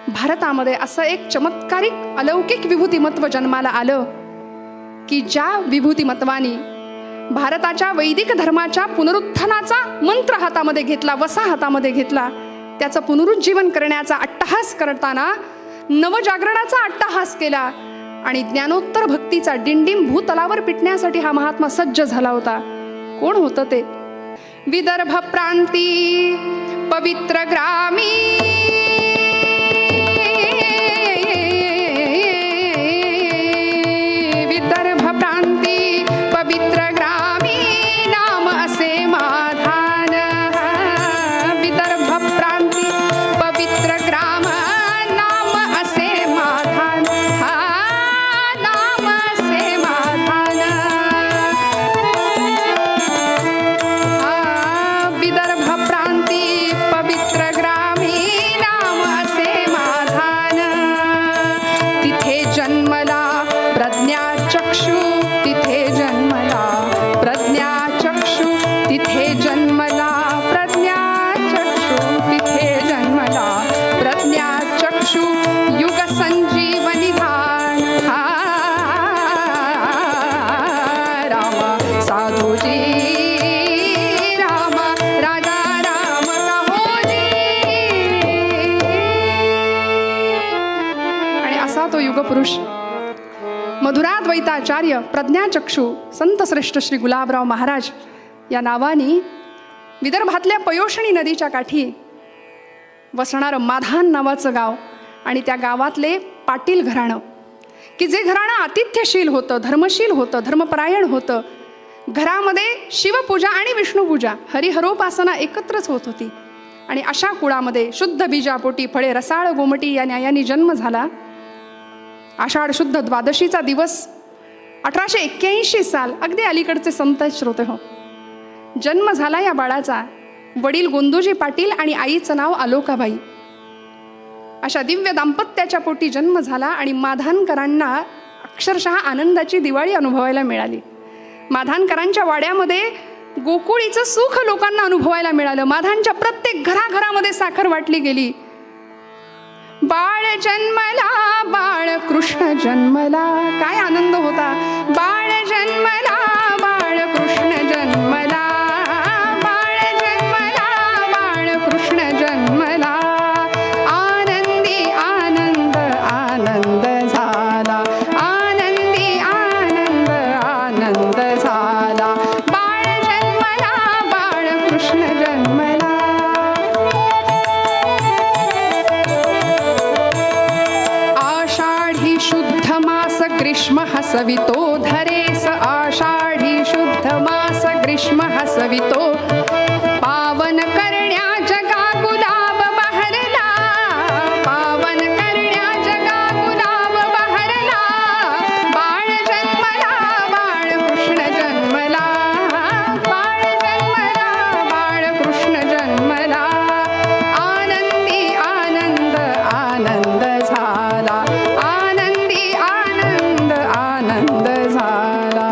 A: भारतामध्ये असं एक चमत्कारिक अलौकिक विभूतिमत्व जन्माला आलं की ज्या विभूतिमत्वानी भारताच्या वैदिक धर्माच्या पुनरुत्थानाचा मंत्र हातामध्ये घेतला, वसा हातामध्ये घेतला, त्याचं पुनरुज्जीवन करण्याचा अट्टहास करताना नवजागरणाचा अट्टहास केला आणि ज्ञानोत्तर भक्तीचा डिंडिम भूतलावर पिटण्यासाठी हा महात्मा सज्ज झाला होता. कोण होतं ते. विदर्भ प्रांती पवित्र ग्रामी, विदर्भ प्रांती पवित्र ग्रामी, नाम असे माधान. विदर्भ प्रांती पवित्र ग्राम, नाम असे माधान, नाम असे माधान. विदर्भ प्रांती पवित्र ग्रामी, नाम असे माधान. तिथे जन्मला प्रज्ञाचक्षु, तिथे जन्मला प्रज्ञाचक्षु, तिथे जन्मला प्रज्ञाचक्षु, तिथे जन्मला प्रज्ञाचक्षु. युग संजीवनी धान, राम साधुजी, राम राजा राम कहोजी. आणि असा तो युगपुरुष मधुराद्वैताचार्य प्रज्ञाचक्षु संत श्रेष्ठ श्री गुलाबराव महाराज या नावाने विदर्भातल्या पयोषणी नदीच्या काठी वसणारं माधान नावाचं गाव आणि त्या गावातले पाटील घराणं, की जे घराणं आतिथ्यशील होतं, धर्मशील होतं, धर्मपरायण होतं. घरामध्ये शिवपूजा आणि विष्णुपूजा, हरिहरोपासना एकत्रच होत होती. आणि अशा कुळामध्ये शुद्ध बीजापोटी फळे रसाळ गोमटी या न्यायाने जन्म झाला. आषाढ शुद्ध द्वादशीचा दिवस 1881 साल, अगदी अलीकडचे संत श्रोते हो. जन्म झाला या बाळाचा. वडील गोंदोजी पाटील आणि आईचं नाव आलोकाबाई. अशा दिव्य दाम्पत्याच्या पोटी जन्म झाला आणि माधानकरांना अक्षरशः आनंदाची दिवाळी अनुभवायला मिळाली. माधानकरांच्या वाड्यामध्ये गोकुळीचं सुख लोकांना अनुभवायला मिळालं. माधानच्या प्रत्येक घराघरामध्ये साखर वाटली गेली. बाळ जन्मला, बाळ कृष्ण जन्मला. काय आनंद होता. बाळ जन्मला, बाळ कृष्ण जन्मला, बाळ जन्मला, बाळ कृष्ण जन्मला. आनंदी आनंद आनंद झाला, आनंदी आनंद आनंद झाला. बाळ जन्मला, बाळ कृष्ण जन्मला. आषाढी शुद्ध मास ग्रीष्म हसवितो धरेस, आषाढी शुद्ध मास ग्रीष्म हसवितो. पावन करण्या जगा गुलाब बहरला, पावन करण्या जगा गुलाब बहरला. बाळ जन्मला, बाळ कृष्ण जन्मला, बाळ जन्मला, बाळ कृष्ण जन्मला. आनंदी आनंद आनंद झाला, आनंदी आनंद आनंद झाला.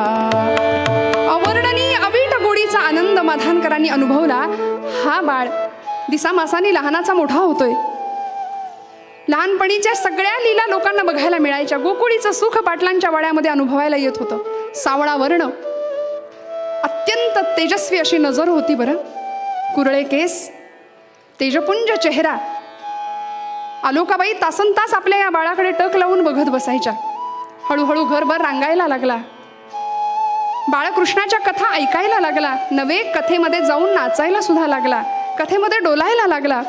A: अवर्णनीय अवीट गोडीचा आनंद माधानकरांनी अनुभवला. हा बाळ दिसामासाने लहानाचा मोठा होतोय. लहानपणीच्या सगळ्या लीला लोकांना बघायला मिळायच्या. गोकुळीचं सुख पाटलांच्या वाड्यामध्ये अनुभवायला येत होतं. सावळा वर्ण, अत्यंत तेजस्वी अशी नजर होती बरं. कुरळे केस, तेजपुंज चेहरा. आलोकाबाई तासन तास आपल्या या बाळाकडे टक लावून बघत बसायच्या. हळूहळू घरभर रांगायला लागला. बाळकृष्णाच्या कथा ऐकायला लागला. नवे कथेमध्ये जाऊन नाचायला सुद्धा लागला. कथेमध्ये डोलायला लागला.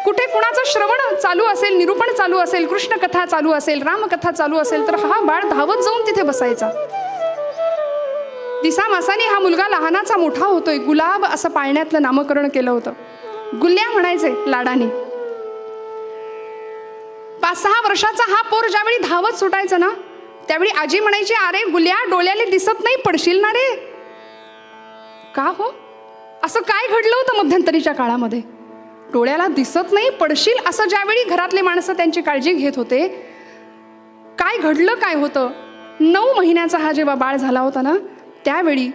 A: कुठे कुणाचं श्रवण चालू असेल, निरूपण चालू असेल, कृष्ण कथा चालू असेल, रामकथा चालू असेल, तर हा बाळ धावत जाऊन तिथे बसायचा. दिसामासाने हा मुलगा लहानाचा मोठा होतोय. गुलाब असं पाळण्यातलं नामकरण केलं होतं. गुल्ल्या म्हणायचे लाडाने. 5-6 वर्षाचा हा पोर ज्यावेळी धावत सुटायचं ना, त्यावेळी आजी म्हणायची, अरे गुल्या, डोळ्याला दिसत नाही, पडशील ना रे. का हो, असं काय घडलं होतं मध्यंतरीच्या काळामध्ये? डोळ्याला दिसत नाही, पडशील, असं ज्यावेळी घरातले माणसं त्यांची काळजी घेत होते, काय घडलं काय होतं? 9 महिन्याचा हा जेव्हा बाळ झाला होता ना, त्यावेळी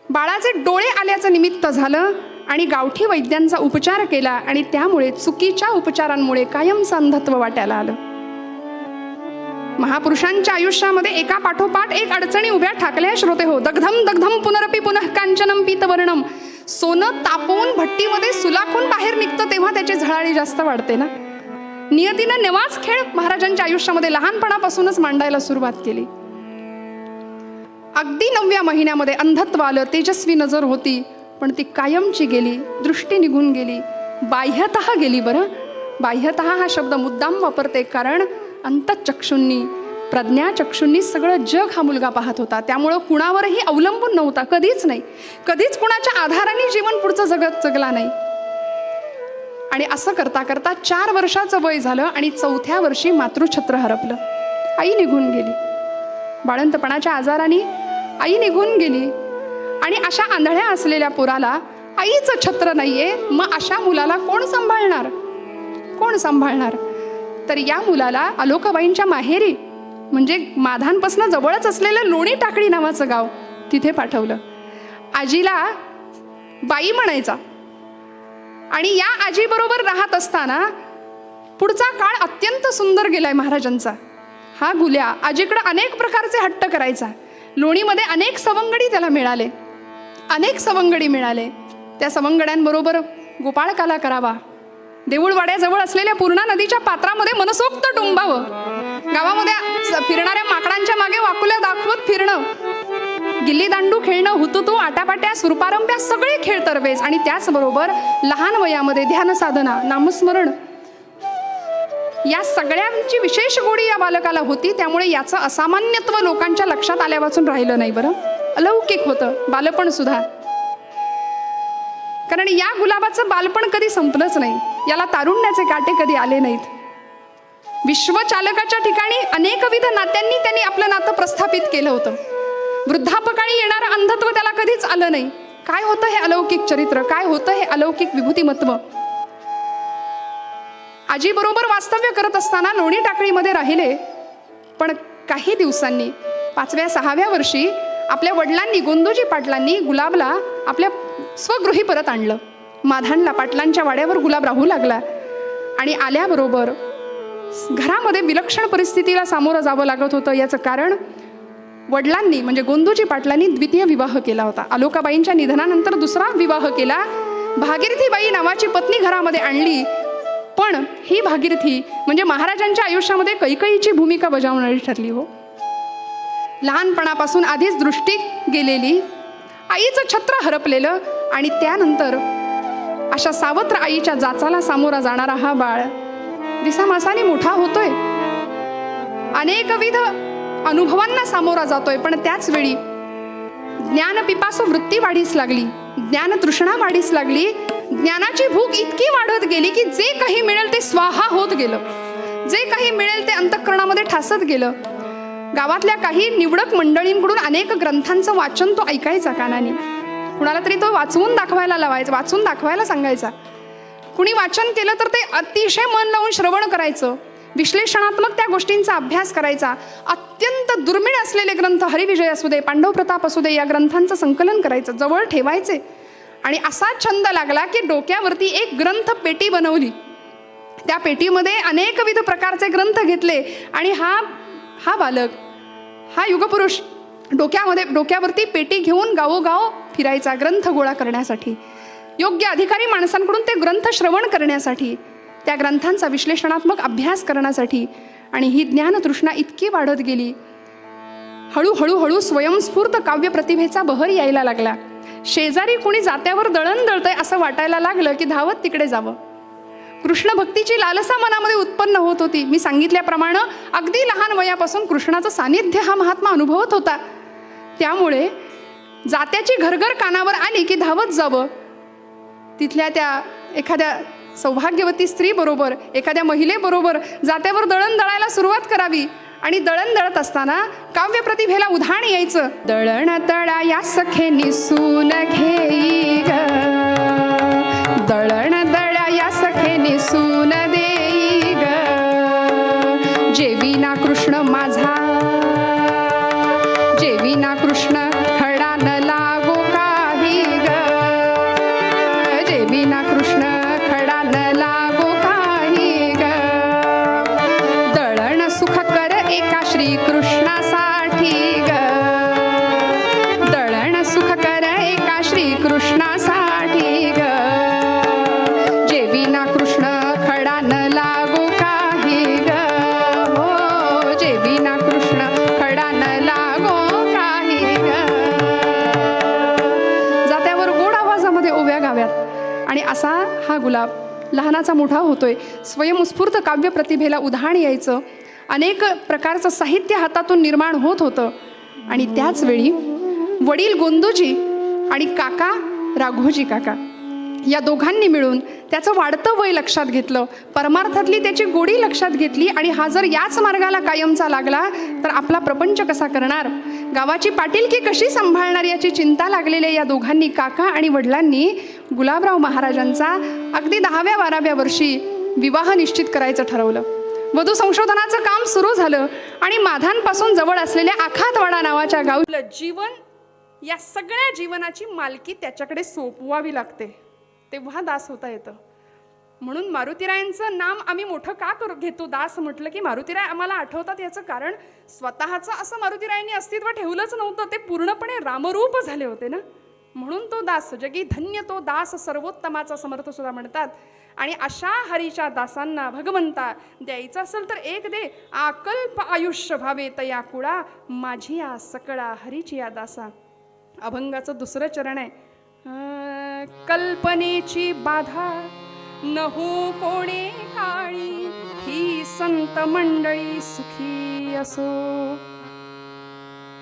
A: बाळाचे डोळे आल्याचं निमित्त झालं आणि गावठी वैद्यांचा उपचार केला आणि त्यामुळे चुकीच्या उपचारांमुळे कायमचं अंधत्व वाट्याला आलं. महापुरुषांच्या आयुष्यामध्ये एका पाठोपाठ एक अडचणी उभ्या ठाकल्या श्रोते हो. दग्धम दग्धम पुनरपी पुनः कांचनम पीतवर्णम. सोनं तापवून भट्टीमध्ये सुलाखून बाहेर निघतं तेव्हा त्याची झळाळी जास्त वाढते ना. नियतीनं नवाच खेळ महाराजांच्या आयुष्यामध्ये लहानपणापासूनच मांडायला सुरुवात केली. अगदी 9व्या महिन्यामध्ये अंधत्व आलं. तेजस्वी नजर होती, पण ती कायमची गेली. दृष्टी निघून गेली, बाह्यतः गेली. बरं, बाह्यतः हा शब्द मुद्दाम वापरते, कारण अंतःचक्षुंनी, प्रज्ञाचक्षुंनी सगळं जग हा मुलगा पाहत होता. त्यामुळं कुणावरही अवलंबून नव्हता, कधीच नाही. कधीच कुणाच्या आधाराने जीवन पुढचं जगला नाही. आणि असं करता करता 4 वर्षाचं वय झालं आणि 4थ्या वर्षी मातृछत्र हरपलं. आई निघून गेली. बाळंतपणाच्या आजाराने आई निघून गेली. आणि अशा आंधळ्या असलेल्या पोराला आईचं छत्र नाहीये, मग अशा मुलाला कोण सांभाळणार? कोण सांभाळणार? तर या मुलाला आलोकाबाईंच्या माहेरी, म्हणजे माधानपासून जवळच असलेलं लोणी टाकळी नावाचं गाव, तिथे पाठवलं. आजीला बाई म्हणायचा. आणि या आजीबरोबर राहत असताना पुढचा काळ अत्यंत सुंदर गेलाय महाराजांचा. हा गुल्या आजीकडे अनेक प्रकारचे हट्ट करायचा. लोणीमध्ये अनेक सवंगडी त्याला मिळाले, अनेक सवंगडी मिळाले. त्या सवंगड्यांबरोबर गोपाळकाला करावा. देऊळवाड्याजवळ असलेल्या पूर्णा नदीच्या पात्रामध्ये मनसोक्त डुंबावं. गावामध्ये फिरणाऱ्या माकडांच्या मागे वाकुल्या दाखवत फिरणं, गिल्ली दांडू खेळणं, हुतुतू, आटापाट्या, सुरपारंब्या सगळे खेळ तरवेज. आणि त्याचबरोबर लहान वयामध्ये ध्यान साधना, नामस्मरण, या सगळ्यांची विशेष गोडी या बालकाला होती. त्यामुळे याचं असामान्यत्व लोकांच्या लक्षात आल्यापासून राहिलं नाही. बरं, अलौकिक होतं बालपण सुद्धा. कारण या गुलाबाचं बालपण कधी संपलंच नाही. याला तारुण्याचे काटे कधी आले नाहीत. विश्वचालकाच्या ठिकाणी अनेकविध नात्यांनी त्यांनी आपलं नातं प्रस्थापित केलं होतं. वृद्धापकाळी येणारं अंधत्व त्याला कधीच आलं नाही. काय होतं हे अलौकिक चरित्र, काय होतं हे अलौकिक विभूतिमत्व. आजी बरोबर वास्तव्य करत असताना लोणी टाकळीमध्ये राहिले. पण काही दिवसांनी 5व्या-6व्या वर्षी आपल्या वडिलांनी, गोंदोजी पाटलांनी गुलाबला आपल्या स्वगृही परत आणलं. माधानला पाटलांच्या वाड्यावर गुलाब राहू लागला. आणि आल्याबरोबर घरामध्ये विलक्षण परिस्थितीला सामोरं जावं लागत होतं. याचं कारण वडिलांनी म्हणजे गोंदूजी पाटलांनी द्वितीय विवाह केला होता. अलोकाबाईंच्या निधनानंतर दुसरा विवाह केला. भागीरथीबाई नावाची पत्नी घरामध्ये आणली. पण ही भागीरथी म्हणजे महाराजांच्या आयुष्यामध्ये कैकईची भूमिका बजावणारी ठरली हो. लहानपणापासून आधीच दृष्टी गेलेली, आईचं छत्र हरपलेलं आणि त्यानंतर अशा सावत्र आईच्या जाचाला सामोरा जाणारा हा बाळ दिसामासाने मोठा होतोय, अनेकविध अनुभवांना सामोरा जातोय. पण त्याच वेळी ज्ञानपिपासू वृत्ती वाढीस लागली, ज्ञानतृष्णा वाढीस लागली. ज्ञानाची भूक इतकी वाढत गेली की जे काही मिळेल ते स्वाहा होत गेलं, जे काही मिळेल ते अंतःकरणामध्ये ठासत गेलं. गावातल्या काही निवडक मंडळींकडून अनेक ग्रंथांचं वाचन तो ऐकायचा कानाने. कुणाला तरी तो वाचवून दाखवायला लावायचा, वाचून दाखवायला सांगायचा. कुणी वाचन केलं तर ते अतिशय मन लावून श्रवण करायचं, विश्लेषणात्मक त्या गोष्टींचा अभ्यास करायचा. अत्यंत दुर्मिळ असलेले ग्रंथ, हरिविजय असू दे, पांडव प्रताप असू दे, या ग्रंथांचं संकलन करायचं, जवळ ठेवायचे. आणि असा छंद लागला की डोक्यावरती एक ग्रंथ पेटी बनवली. त्या पेटीमध्ये अनेकविध प्रकारचे ग्रंथ घेतले आणि हा बालक, हा युगपुरुष डोक्यावरती पेटी घेऊन गावोगाव फिरायचा ग्रंथ गोळा करण्यासाठी, योग्य अधिकारी माणसांकडून ते ग्रंथ श्रवण करण्यासाठी, त्या ग्रंथांचा विश्लेषणात्मक अभ्यास करण्यासाठी. आणि ही ज्ञानतृष्णा इतकी वाढत गेली, हळूहळू स्वयंस्फूर्त काव्य प्रतिभेचा बहर यायला लागला. शेजारी कोणी जात्यावर दळण दळतंय असं वाटायला लागलं की धावत तिकडे जावं. कृष्ण भक्तीची लालसा मनामध्ये उत्पन्न होत होती. मी सांगितल्याप्रमाणे अगदी लहान वयापासून कृष्णाचं सानिध्य हा महात्मा अनुभवत होता. त्यामुळे जात्याची घरघर कानावर आली की धावत जावं, तिथल्या त्या एखाद्या सौभाग्यवती स्त्रीबरोबर, एखाद्या महिलेबरोबर जात्यावर दळण दळायला सुरुवात करावी. आणि दळण दळत असताना काव्य प्रतिभेला उधाण यायचं. दळण दळा या सखे निसून घेई ग, दळण दळा या सखे निसून देई ग, जेविना कृष्ण माझा, जेविना कृष्ण खडा न लागो काही ग, जेविना कृष्ण खडा न लागो काही ग, दळण सुख कर एका श्रीकृष्णासाठी ग, दळण सुख कर एका श्रीकृष्णासाठी ग, जेविना कृष्ण खडा न लागो काही ग, हो जेविना कृष्ण खडा न लागो काही ग. जात्यावर गोड आवाजामध्ये ओव्या गाव्यात. आणि असा हा गुलाब लहानाचा मोठा होतोय. स्वयंस्फूर्त काव्य प्रतिभेला उधाण यायचं, अनेक प्रकारचं साहित्य हातातून निर्माण होत होतं. आणि त्याच वेळी वडील गोंदूजी आणि काका राघोजी काका या दोघांनी मिळून त्याचं वाढतं वय लक्षात घेतलं, परमार्थातली त्याची गोडी लक्षात घेतली. आणि हा जर याच मार्गाला कायमचा लागला तर आपला प्रपंच कसा करणार, गावाची पाटीलकी कशी संभाळणार याची चिंता लागलेल्या या दोघांनी, काका आणि वडिलांनी, गुलाबराव महाराजांचा अगदी 10व्या-12व्या वर्षी विवाह निश्चित करायचं ठरवलं. वधू संशोधनाचं काम सुरू झालं आणि माधानपासून जवळ असलेल्या आखातवाडा नावाच्या गावाला जीवन, या सगळ्या जीवनाची मालकी त्याच्याकडे सोपवावी लागते, तेव्हा दास होता येतं. म्हणून मारुतीरायांचं नाम आम्ही मोठं का घेतो, दास म्हटलं की मारुतीराय आम्हाला आठवतात. याचं कारण स्वतःचं असं मारुतीरायांनी अस्तित्व ठेवलंच नव्हतं, ते पूर्णपणे रामरूप झाले होते ना. म्हणून तो दास, जगी धन्य तो दास सर्वोत्तमाचा समर्थ सुद्धा म्हणतात. आणि अशा हरीच्या दासांना भगवंता द्यायचं असेल तर एक दे, आकल्प आयुष्य व्हावे तया कुळा, माझी या सकळा हरीची या दासा. अभंगाचं दुसरं चरण आहे, कल्पनेची बाधा नहू कोणे काळी, ही संत मंडळी सुखी असो.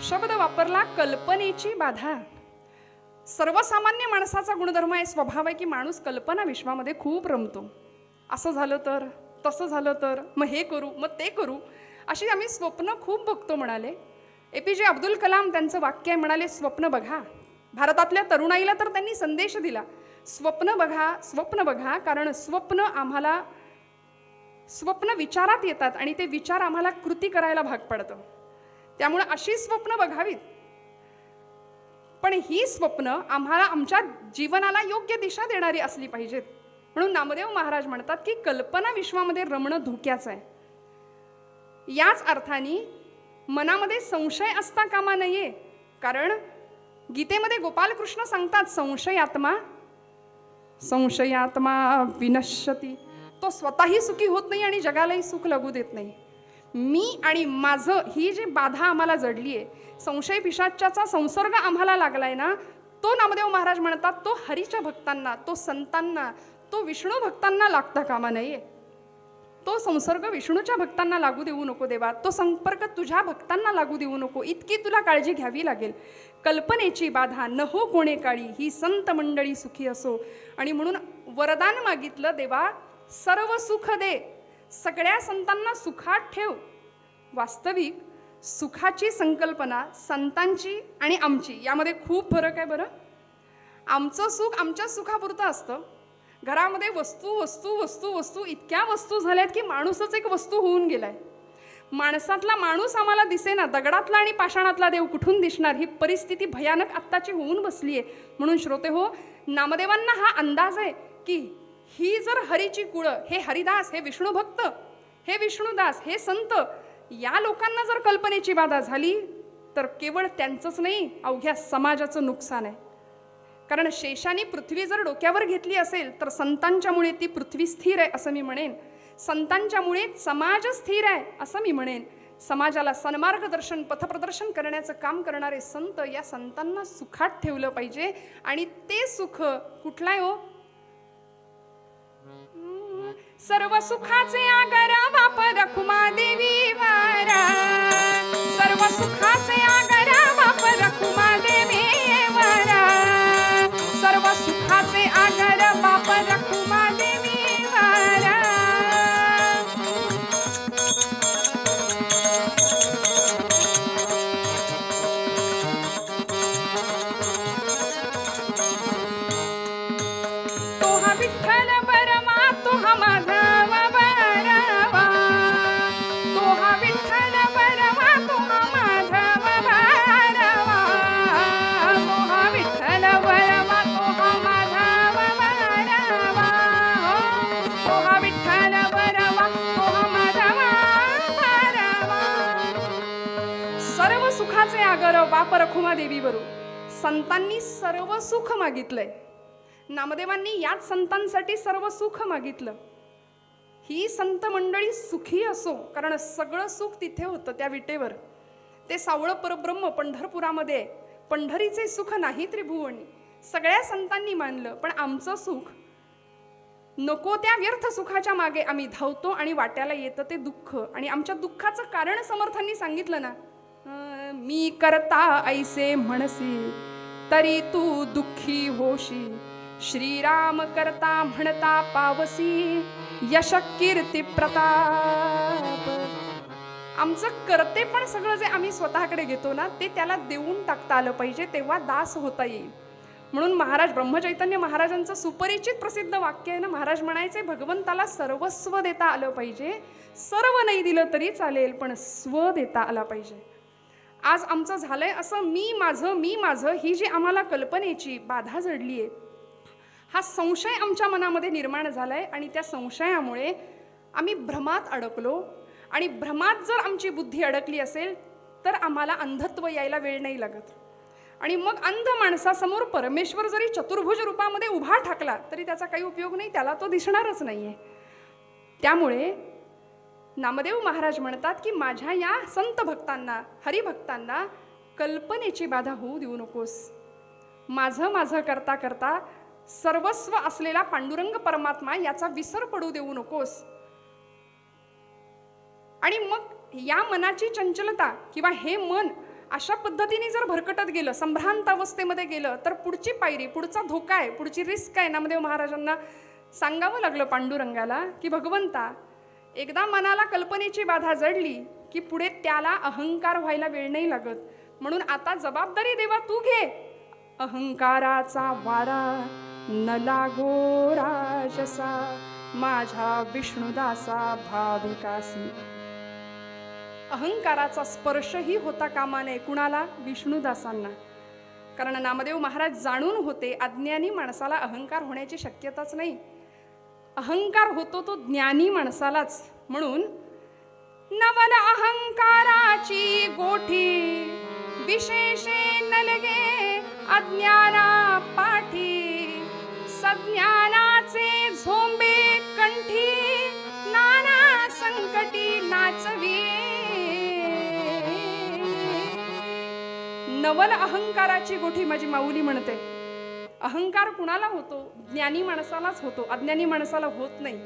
A: शब्द वापरला कल्पनेची बाधा. सर्वसामान्य माणसाचा गुणधर्म आहे, स्वभाव आहे की माणूस कल्पना विश्वामध्ये खूप रमतो. असं झालं तर, तसं झालं तर, मग हे करू मग ते करू, अशी आम्ही स्वप्न खूप बघतो म्हणाले. APJ अब्दुल कलाम त्यांचं वाक्य आहे, म्हणाले स्वप्न बघा. भारतातल्या तरुणाईला तर त्यांनी संदेश दिला, स्वप्न बघा, स्वप्न बघा, कारण स्वप्न विचारात येतात आणि ते विचार आम्हाला कृती करायला भाग पडतं. त्यामुळे अशी स्वप्न बघावीत. पण ही स्वप्न आम्हाला आमच्या जीवनाला योग्य दिशा देणारी असली पाहिजेत. म्हणून नामदेव महाराज म्हणतात की कल्पना विश्वामध्ये रमणं धोक्याचं आहे. याच अर्थाने मनामध्ये संशय असता कामा नये. कारण गीतेमध्ये गोपालकृष्ण सांगतात, संशयात्मा विनश्यती. तो स्वतःही सुखी होत नाही आणि जगालाही सुख लागू देत नाही. मी आणि माझं ही जी बाधा आम्हाला जडली आहे, संशय पिशाचाचा संसर्ग आम्हाला लागलाय ना, तो नामदेव महाराज म्हणतात तो हरीच्या भक्तांना, तो संतांना, तो विष्णू भक्तांना लागता कामा नये. तो संसर्ग विष्णूच्या भक्तांना लागू देऊ नको देवा. तो संपर्क तुझ्या भक्तांना लागू देऊ नको. इतकी तुला काळजी घ्यावी लागेल. कल्पनेची बाधा न हो कोणे काळी, ही संत मंडळी सुखी असो. आणि म्हणून वरदान मागितलं, देवा सर्व सुख दे, सगळ्या संतांना सुखात ठेव. वास्तविक सुखाची संकल्पना संतांची आणि आमची यामध्ये खूप फरक आहे बरं. आमचं सुख आमच्या सुखापुरतं असतं. घरामध्ये वस्तू वस्तू वस्तू वस्तू इतक्या वस्तू झाल्यात की माणूसच एक वस्तू होऊन गेलाय. माणसातला माणूस आम्हाला दिसेना, दगडातला आणि पाषाणातला देव कुठून दिसणार, ही परिस्थिती भयानक आत्ताची होऊन बसली आहे. म्हणून श्रोते हो, नामदेवांना हा अंदाज आहे की ही जर हरीची कुळं, हे हरिदास, हे विष्णू भक्त, हे विष्णुदास, हे संत, या लोकांना जर कल्पनेची बाधा झाली तर केवळ त्यांचंच नाही, अवघ्या समाजाचं नुकसान आहे. कारण शेषाने पृथ्वी जर डोक्यावर घेतली असेल तर संतांच्यामुळे ती पृथ्वी स्थिर आहे असं मी म्हणेन. संतांच्यामुळे समाज स्थिर आहे असं मी म्हणेन. समाजाला सन्मार्गदर्शन, पथप्रदर्शन करण्याचं काम करणारे संत, या संतांना सुखात ठेवलं पाहिजे. आणि ते सुख कुठलं आहे हो? सर्व सुखाचे आगर बाप रखुमा देवी वारा, सर्व सुखाचे आगर बाप रखुमा देवी वारा, सर्व सुखाचे आगर बाप रखुमा देवी वारा. तो हा विठ्ठल बरमा, तो हा माधव बरवा, तो हा विठ्ठल बरवा, तो हा माधव बरवा, तो हा विठ्ठल बरवा, तो हा माधव बरवा, तो हा विठ्ठल बरवा, तो हा माधव बरवा. सर्व सुखाचे आगर बाप रखुमा देवी बरू. संतांनी सर्व सुख मागितलंय. नामदेवांनी याच संतांसाठी सर्व सुख मागितलं. ही संत मंडळी सुखी असो, कारण सगळं सुख तिथे होतं त्या विटेवर. ते सावळं परब्रह्म पंढरपुरामध्ये, पंढरीचे सुख नाही त्रिभुवनी. सगळ्या संतांनी मानलं, पण आमचं सुख नको त्या व्यर्थ सुखाच्या मागे आम्ही धावतो आणि वाट्याला येतं ते दुःख. आणि आमच्या दुःखाचं कारण समर्थांनी सांगितलं ना, मी करता ऐसे म्हणसी तरी तू दुःखी होशी, श्रीराम करता म्हणता पावसी, यश कीर्ती प्रताप. आमचं करते पण सगळं जे आम्ही स्वतःकडे घेतो ना, ते त्याला देऊन टाकता आलं पाहिजे, तेव्हा दास होता येईल. म्हणून महाराज ब्रह्मचैतन्य महाराजांचं सुपरिचित प्रसिद्ध वाक्य आहे ना, महाराज म्हणायचे भगवंताला सर्वस्व देता आलं पाहिजे. सर्व नाही दिलं तरी चालेल, पण स्व देता आला पाहिजे. आज आमचं झालंय असं मी माझं ही जी आम्हाला कल्पनेची बाधा जडली आहे, हा संशय आमच्या मनामध्ये निर्माण झालाय. आणि त्या संशयामुळे आम्ही भ्रमात अडकलो. आणि भ्रमात जर आमची बुद्धी अडकली असेल तर आम्हाला अंधत्व यायला वेळ नाही लागत. आणि मग अंध माणसासमोर परमेश्वर जरी चतुर्भुज रूपामध्ये उभा ठाकला तरी त्याचा काही उपयोग नाही, त्याला तो दिसणारच नाहीये. त्यामुळे नामदेव महाराज म्हणतात की माझ्या या संत भक्तांना, हरिभक्तांना कल्पनेची बाधा होऊ देऊ नकोस. माझं करता करता सर्वस्व असलेला पांडुरंग परमात्मा याचा विसर पडू देऊ नकोस. आणि मग या मनाची चंचलता किंवा हे मन अशा पद्धतीने जर भरकटत गेलं, संभ्रांत अवस्थेमध्ये गेलं, तर पुढची पायरी, पुढचा धोका आहे, पुढची रिस्क आहे. नामदेव महाराजांना सांगावं लागलं पांडुरंगाला की भगवंता, एकदा मनाला कल्पनेची बाधा जडली की पुढे त्याला अहंकार व्हायला वेळ नाही लागत. म्हणून आता जबाबदारी देवा तू घे. अहंकाराचा वारा न लागो राजसा, माझ्या विष्णुदासा भाविकासी. अहंकाराचा स्पर्शही होता कामा नये. कुणाला? विष्णुदासांना. कारण नामदेव महाराज जाणून होते अज्ञानी माणसाला अहंकार होण्याची शक्यताच नाही. अहंकार होतो तो ज्ञानी माणसालाच. म्हणून नवल अहंकाराची गोठी, विशेषे नलगे अज्ञाना पाठी, सज्ञानाचे झोंबे कंठी, नाना संकटी नाचवी. नवल अहंकाराची गोठी माझी माऊली म्हणते. अहंकार कुणाला होतो? ज्ञानी माणसालाच होतो, अज्ञानी माणसाला होत नाही.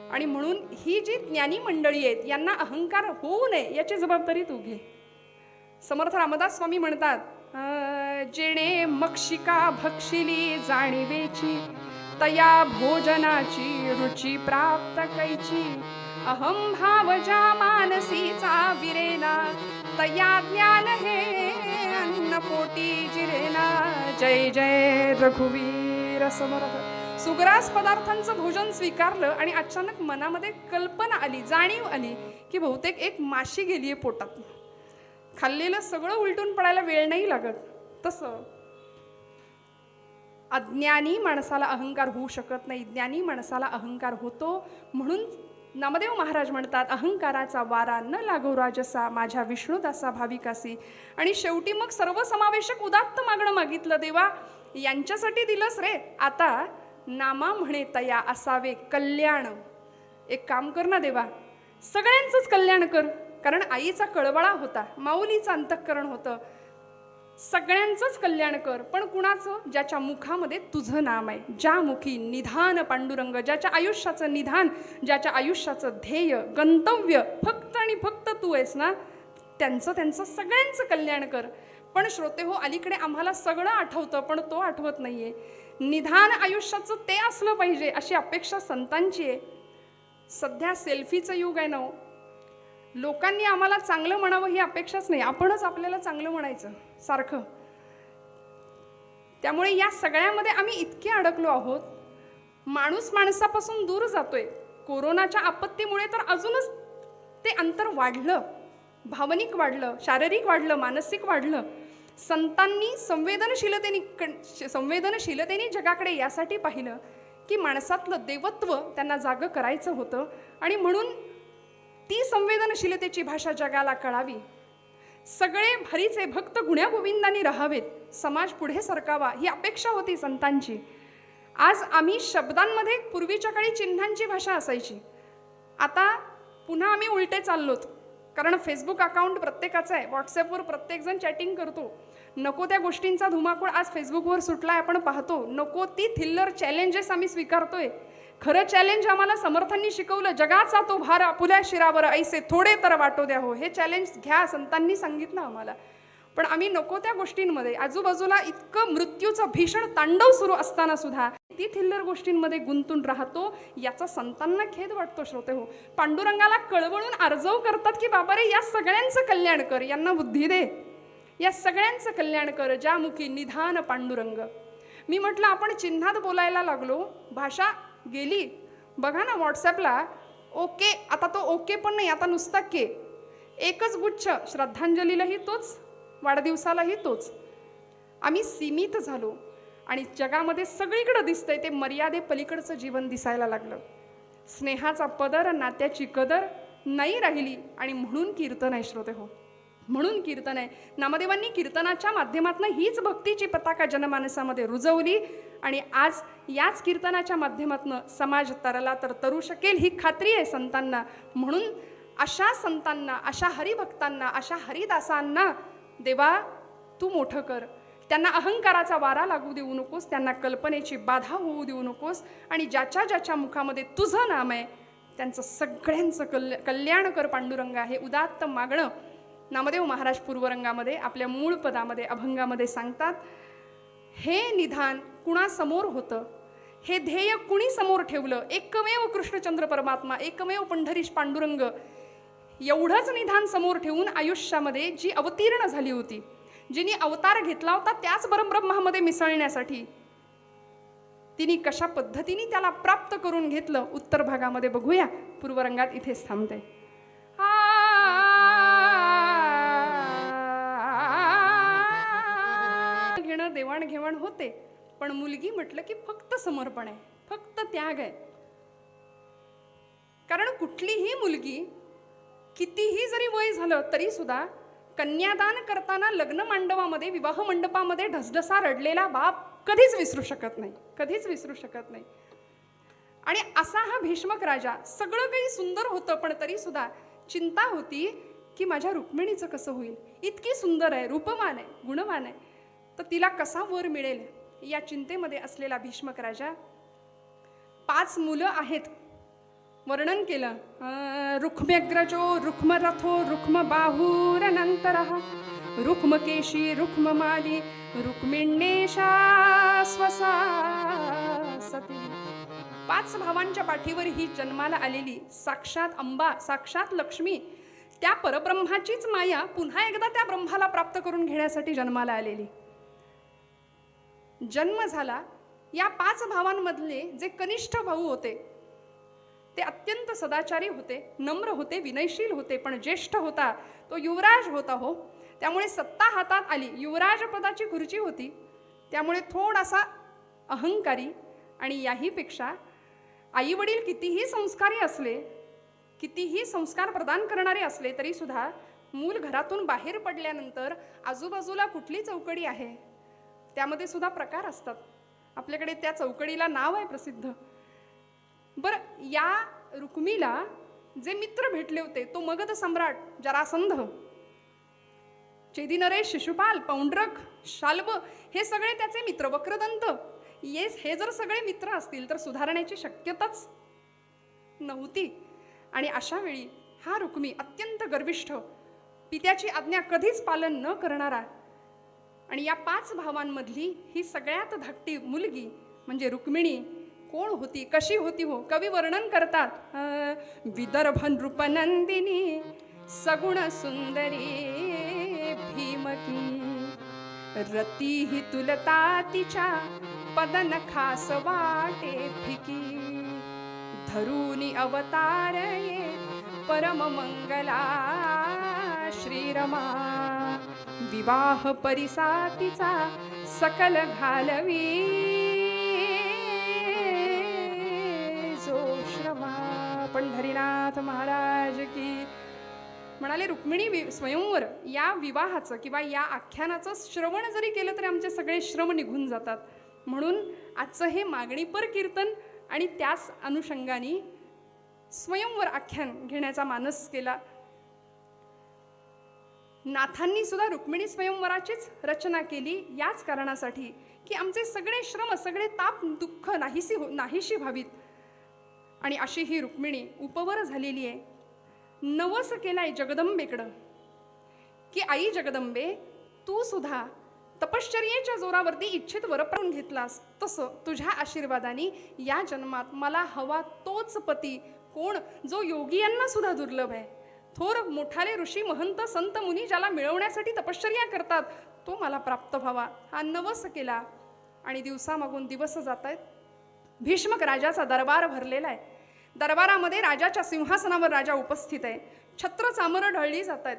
A: आणि म्हणून ही जी ज्ञानी मंडळी आहेत यांना अहंकार होऊ नये याची जबाबदारी तू घे. समर्थ रामदास स्वामी म्हणतात, जेणे मक्षिका भक्षिली जाणीवेची, तया भोजनाची रुची प्राप्त कैची, अहम भाव ज्या मानसीचा विरेना, तया ज्ञान हे अन्न पोटी जिरेना. जय जय रघुवीर समर्थ. सुग्रास पदार्थांचं भोजन स्वीकारलं आणि अचानक मनामध्ये कल्पना आली, जाणीव आली की बहुतेक एक माशी गेलीये पोटात. खाल्लेलं सगळं उलटून पडायला वेळ नाही लागत. तसं अज्ञानी माणसाला अहंकार होऊ शकत नाही, ज्ञानी माणसाला अहंकार होतो. म्हणून नामदेव महाराज म्हणतात, अहंकाराचा वारा न लागो राजसा, माझ्या विष्णुदासा भाविकासी. आणि शेवटी मग सर्वसमावेशक उदात्त मागणं मागितलं. देवा यांच्यासाठी दिलंस रे, आता नामा म्हणे तया असावे कल्याण. एक काम कर ना देवा, सगळ्यांचंच कल्याण कर. कारण आईचा कळवळा होता, माऊलीचं अंतःकरण होतं. सगळ्यांचंच कल्याण कर, पण कुणाचं? ज्याच्या मुखामध्ये तुझं नाम आहे, ज्या मुखी निधान पांडुरंग, ज्याच्या आयुष्याचं निधान, ज्याच्या आयुष्याचं ध्येय गंतव्य फक्त आणि फक्त तू आहेस ना, त्यांचं सगळ्यांचं कल्याण कर. पण श्रोते हो, अलीकडे आम्हाला सगळं आठवतं पण तो आठवत नाहीये. निधान आयुष्याचं ते असलं पाहिजे अशी अपेक्षा संतांची आहे. सध्या सेल्फीचं युग आहे ना. लोकांनी आम्हाला चांगलं म्हणावं ही अपेक्षाच नाही, आपणच आपल्याला चांगलं म्हणायचं सारखं. त्यामुळे या सगळ्यामध्ये आम्ही इतके अडकलो आहोत, माणूस माणसापासून दूर जातोय. कोरोनाच्या आपत्तीमुळे तर अजूनच ते अंतर वाढलं, भावनिक वाढलं, शारीरिक वाढलं, मानसिक वाढलं. संतांनी संवेदनशीलतेने जगाकडे यासाठी पाहिलं की माणसातलं देवत्व त्यांना जागं करायचं होतं. आणि म्हणून ती संवेदनशीलतेची भाषा जगाला कळावी. सगळे भरीचे भक्त गुण्यागोविंदांनी राहावेत, समाज पुढे सरकावा ही अपेक्षा होती संतांची. आज आम्ही शब्दांमध्ये पूर्वीच्या काळी चिन्हांची भाषा असायची, आता पुन्हा आम्ही उलटे चाललोत. कारण फेसबुक अकाउंट प्रत्येकाचं आहे, व्हॉट्सॲपवर प्रत्येकजण चॅटिंग करतो. नको त्या गोष्टींचा धुमाकूळ आज फेसबुकवर सुटलाय, आपण पाहतो. नको ती थिल्लर चॅलेंजेस आम्ही स्वीकारतोय. खरं चॅलेंज आम्हाला समर्थांनी शिकवलं, जगाचा तो भार आपुल्या शिरावर ऐसे थोडे तर वाटो द्या हो. हे चॅलेंज घ्या, संतांनी सांगितलं आम्हाला. पण आम्ही नको त्या गोष्टींमध्ये, आजूबाजूला इतकं मृत्यूचं भीषण तांडव सुरू असताना सुद्धा ती थिल्लर गोष्टींमध्ये गुंतून राहतो. याचा संतांना खेद वाटतो श्रोते हो. पांडुरंगाला कळवळून आर्जव करतात की बाबा रे, या सगळ्यांचं कल्याण कर, यांना बुद्धी दे, या सगळ्यांचं कल्याण कर, ज्या मुखी निधान पांडुरंग. मी म्हटलं आपण चिन्हात बोलायला लागलो, भाषा गेली. बघा ना व्हॉट्सॲपला ओके, आता तो ओके पण नाही, आता नुसता के. एकच गुच्छ, श्रद्धांजलीलाही तोच, वाढदिवसालाही तोच. आम्ही सीमित झालो आणि जगामध्ये सगळीकडं दिसतंय ते मर्यादे पलीकडचं जीवन दिसायला लागलं. स्नेहाचा पदर, नात्याची कदर नाही राहिली. आणि म्हणून कीर्तन आहे श्रोते हो, म्हणून कीर्तन आहे. नामदेवांनी कीर्तनाच्या माध्यमातून हीच भक्तीची पताका जनमानसामध्ये रुजवली. आणि आज याच कीर्तनाच्या माध्यमातून समाज तरला तर तरू शकेल ही खात्री आहे संतांना. म्हणून अशा संतांना, अशा हरिभक्तांना, अशा हरिदासांना देवा तू मोठं कर. त्यांना अहंकाराचा वारा लागू देऊ नकोस, त्यांना कल्पनेची बाधा होऊ देऊ नकोस. आणि ज्याच्या ज्याच्या मुखामध्ये तुझं नाम आहे त्यांचं सगळ्यांचं कल्याण कर पांडुरंगा. हे उदात्त मागणं नामदेव महाराज पूर्वरंगामध्ये आपल्या मूळ पदामध्ये अभंगामध्ये सांगतात. हे निधान कुणासमोर होतं, हे ध्येय कुणी समोर ठेवलं? एकमेव कृष्णचंद्र परमात्मा, एकमेव पंढरीश पांडुरंग. एवढंच निधान समोर ठेवून आयुष्यामध्ये जी अवतीर्ण झाली होती, जिने अवतार घेतला होता त्याच परब्रह्मामध्ये मिसळण्यासाठी, तिने कशा पद्धतीने त्याला प्राप्त करून घेतलं उत्तर भागामध्ये बघूया. पूर्वरंगात इथेच थांबते. घेणं देवाणघेवाण होते, पण मुलगी म्हटलं की फक्त समर्पण आहे, फक्त त्याग आहे. कारण कुठलीही मुलगी कितीही जरी वय झालं तरी सुद्धा कन्यादान करताना लग्न मांडवामध्ये, विवाह मंडपामध्ये ढसढसा रडलेला बाप कधीच विसरू शकत नाही, कधीच विसरू शकत नाही. आणि असा हा भीष्मक राजा, सगळं काही सुंदर होतं, पण तरी सुद्धा चिंता होती की माझ्या रुक्मिणीचं कसं होईल. इतकी सुंदर आहे, रूपवान आहे, गुणवान आहे, तर तिला कसा वर मिळेल या चिंतेमध्ये असलेला भीष्मक राजा. 5 मुलं आहेत, वर्णन केलं. रुक्म्यग्रजो रुक्मरथो रुक्मबाहुरनंतरः रुक्मकेशी रुक्ममाली रुक्मिण्येषा स्वसा सती. 5 भावांच्या पाठीवर ही जन्माला आलेली साक्षात अंबा, साक्षात लक्ष्मी, त्या परब्रह्माचीच माया पुन्हा एकदा त्या ब्रह्माला प्राप्त करून घेण्यासाठी जन्माला आलेली. जन्म झाला. या 5 भावांमधले जे कनिष्ठ भाऊ होते ते अत्यंत सदाचारी होते, नम्र होते, विनयशील होते, पण ज्येष्ठ होता तो युवराज होता हो. त्यामुळे सत्ता हातात आली, युवराज पदाची खुर्ची होती, त्यामुळे थोडासा अहंकारी. आणि याहीपेक्षा आई वडील कितीही संस्कारी असले, कितीही संस्कार प्रदान करणारे असले तरी सुद्धा मूल घरातून बाहेर पडल्यानंतर आजूबाजूला कुठली चौकडी आहे त्यामध्ये सुद्धा प्रकार असतात. आपल्याकडे त्या चौकडीला नाव आहे प्रसिद्ध. बरं, या रुक्मीला जे मित्र भेटले होते, तो मगध सम्राट जरासंध, चेदिनरेश, शिशुपाल, पौंड्रक, शाल्ब, हे सगळे त्याचे मित्र, वक्रदंत, हे जर सगळे मित्र असतील तर सुधारण्याची शक्यताच नव्हती. आणि अशा वेळी हा रुक्मी अत्यंत गर्विष्ठ, पित्याची आज्ञा कधीच पालन न करणारा, आणि या 5 भावांमधली ही सगळ्यात धाकटी मुलगी म्हणजे रुक्मिणी कोण होती, कशी होती हो. कवी वर्णन करतात. विदर्भ नृपनंदिनी सगुण सुंदरी भीमकी, रती ही तुलता तिच्या पदन खास वाटे फिकी, धरुनी अवतार ये परम मंगला श्रीरमा, विवाह परिसातीचा सकल घालवी जो श्रमा. पंढरीनाथ महाराज की. म्हणाले रुक्मिणी स्वयंवर या विवाहाचं किंवा या आख्यानाचं श्रवण जरी केलं तरी आमचे सगळे श्रम निघून जातात. म्हणून आजचं हे मागणीपर कीर्तन आणि त्याच अनुषंगाने स्वयंवर आख्यान घेण्याचा मानस केला. नाथांनी सुद्धा रुक्मिणी स्वयंवराचीच रचना केली याच कारणासाठी की आमचे सगळे श्रम, सगळे ताप, दुःख नाहीशी व्हावीत. आणि अशी ही रुक्मिणी उपवर झालेली आहे. नवस केलाय जगदंबेकडं की आई जगदंबे, तू सुद्धा तपश्चर्येच्या जोरावरती इच्छित वर पाहून घेतलास, तसं तुझ्या आशीर्वादाने या जन्मात मला हवा तोच पती, कोण जो योगियांना सुद्धा दुर्लभ आहे, थोर मोठाले ऋषी महंत संत मुनी ज्याला मिळवण्यासाठी तपश्चर्या करतात, तो मला प्राप्त व्हावा. हा नवस केला. आणि दिवसामागून दिवस जात आहेत. भीष्मक राजाचा दरबार भरलेला आहे. दरबारामध्ये राजाच्या सिंहासनावर राजा उपस्थित आहे. छत्र चामरं ढळली जात आहेत.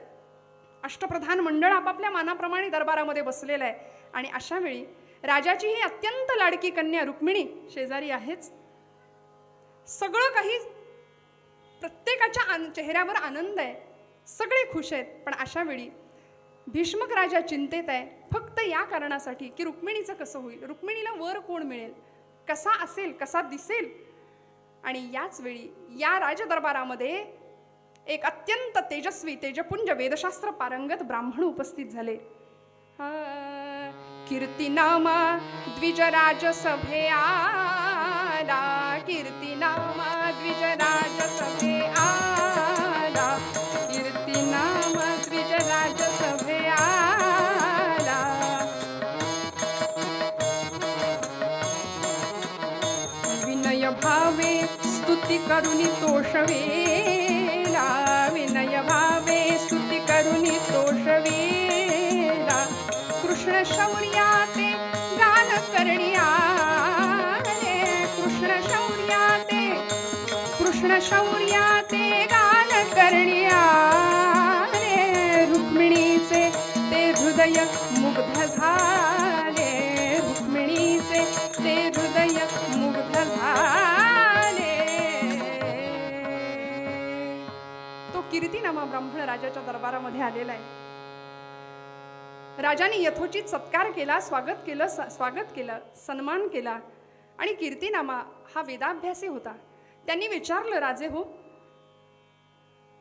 A: अष्टप्रधान मंडळ आपापल्या मानाप्रमाणे दरबारामध्ये बसलेलं आहे. आणि अशा वेळी राजाची ही अत्यंत लाडकी कन्या रुक्मिणी शेजारी आहेच. सगळं काही, प्रत्येकाच्या चेहऱ्यावर आनंद आहे, सगळे खुश आहेत. पण अशा वेळी भीष्मक राजा चिंतेत आहे फक्त या कारणासाठी की रुक्मिणीचं कसं होईल, रुक्मिणीला वर कोण मिळेल, कसा असेल, कसा दिसेल. आणि याच वेळी या राजदरबारामध्ये एक अत्यंत तेजस्वी, तेजपुंज, वेदशास्त्र पारंगत ब्राह्मण उपस्थित झाले. कीर्तिनामा द्विजराजसभे आला, कीर्तिनामा द्विजराजसभे आला, कीर्तिनामा द्विजराजसभे आला. विनय भावे स्तुती करुनी तोषवेला, विनय भावे स्तुती करुनी तोषवेला. कृष्ण शौर्याते गान करण्यारे, कृष्ण शौर्याते, कृष्ण शौर्याते गान करण्यारे. रुक्मिणीचे ते हृदय मुग्ध झाले, रुक्मिणीचे ते हृदय मुग्ध झाले. तो कीर्तिनामा ब्राह्मण राजाच्या दरबारामध्ये आलेला आहे. राजाने यथोचित सत्कार केला, स्वागत केलं, सन्मान केला. आणि कीर्तिनामा हा वेदाभ्यासी होता. त्यांनी विचारलं, राजे हो,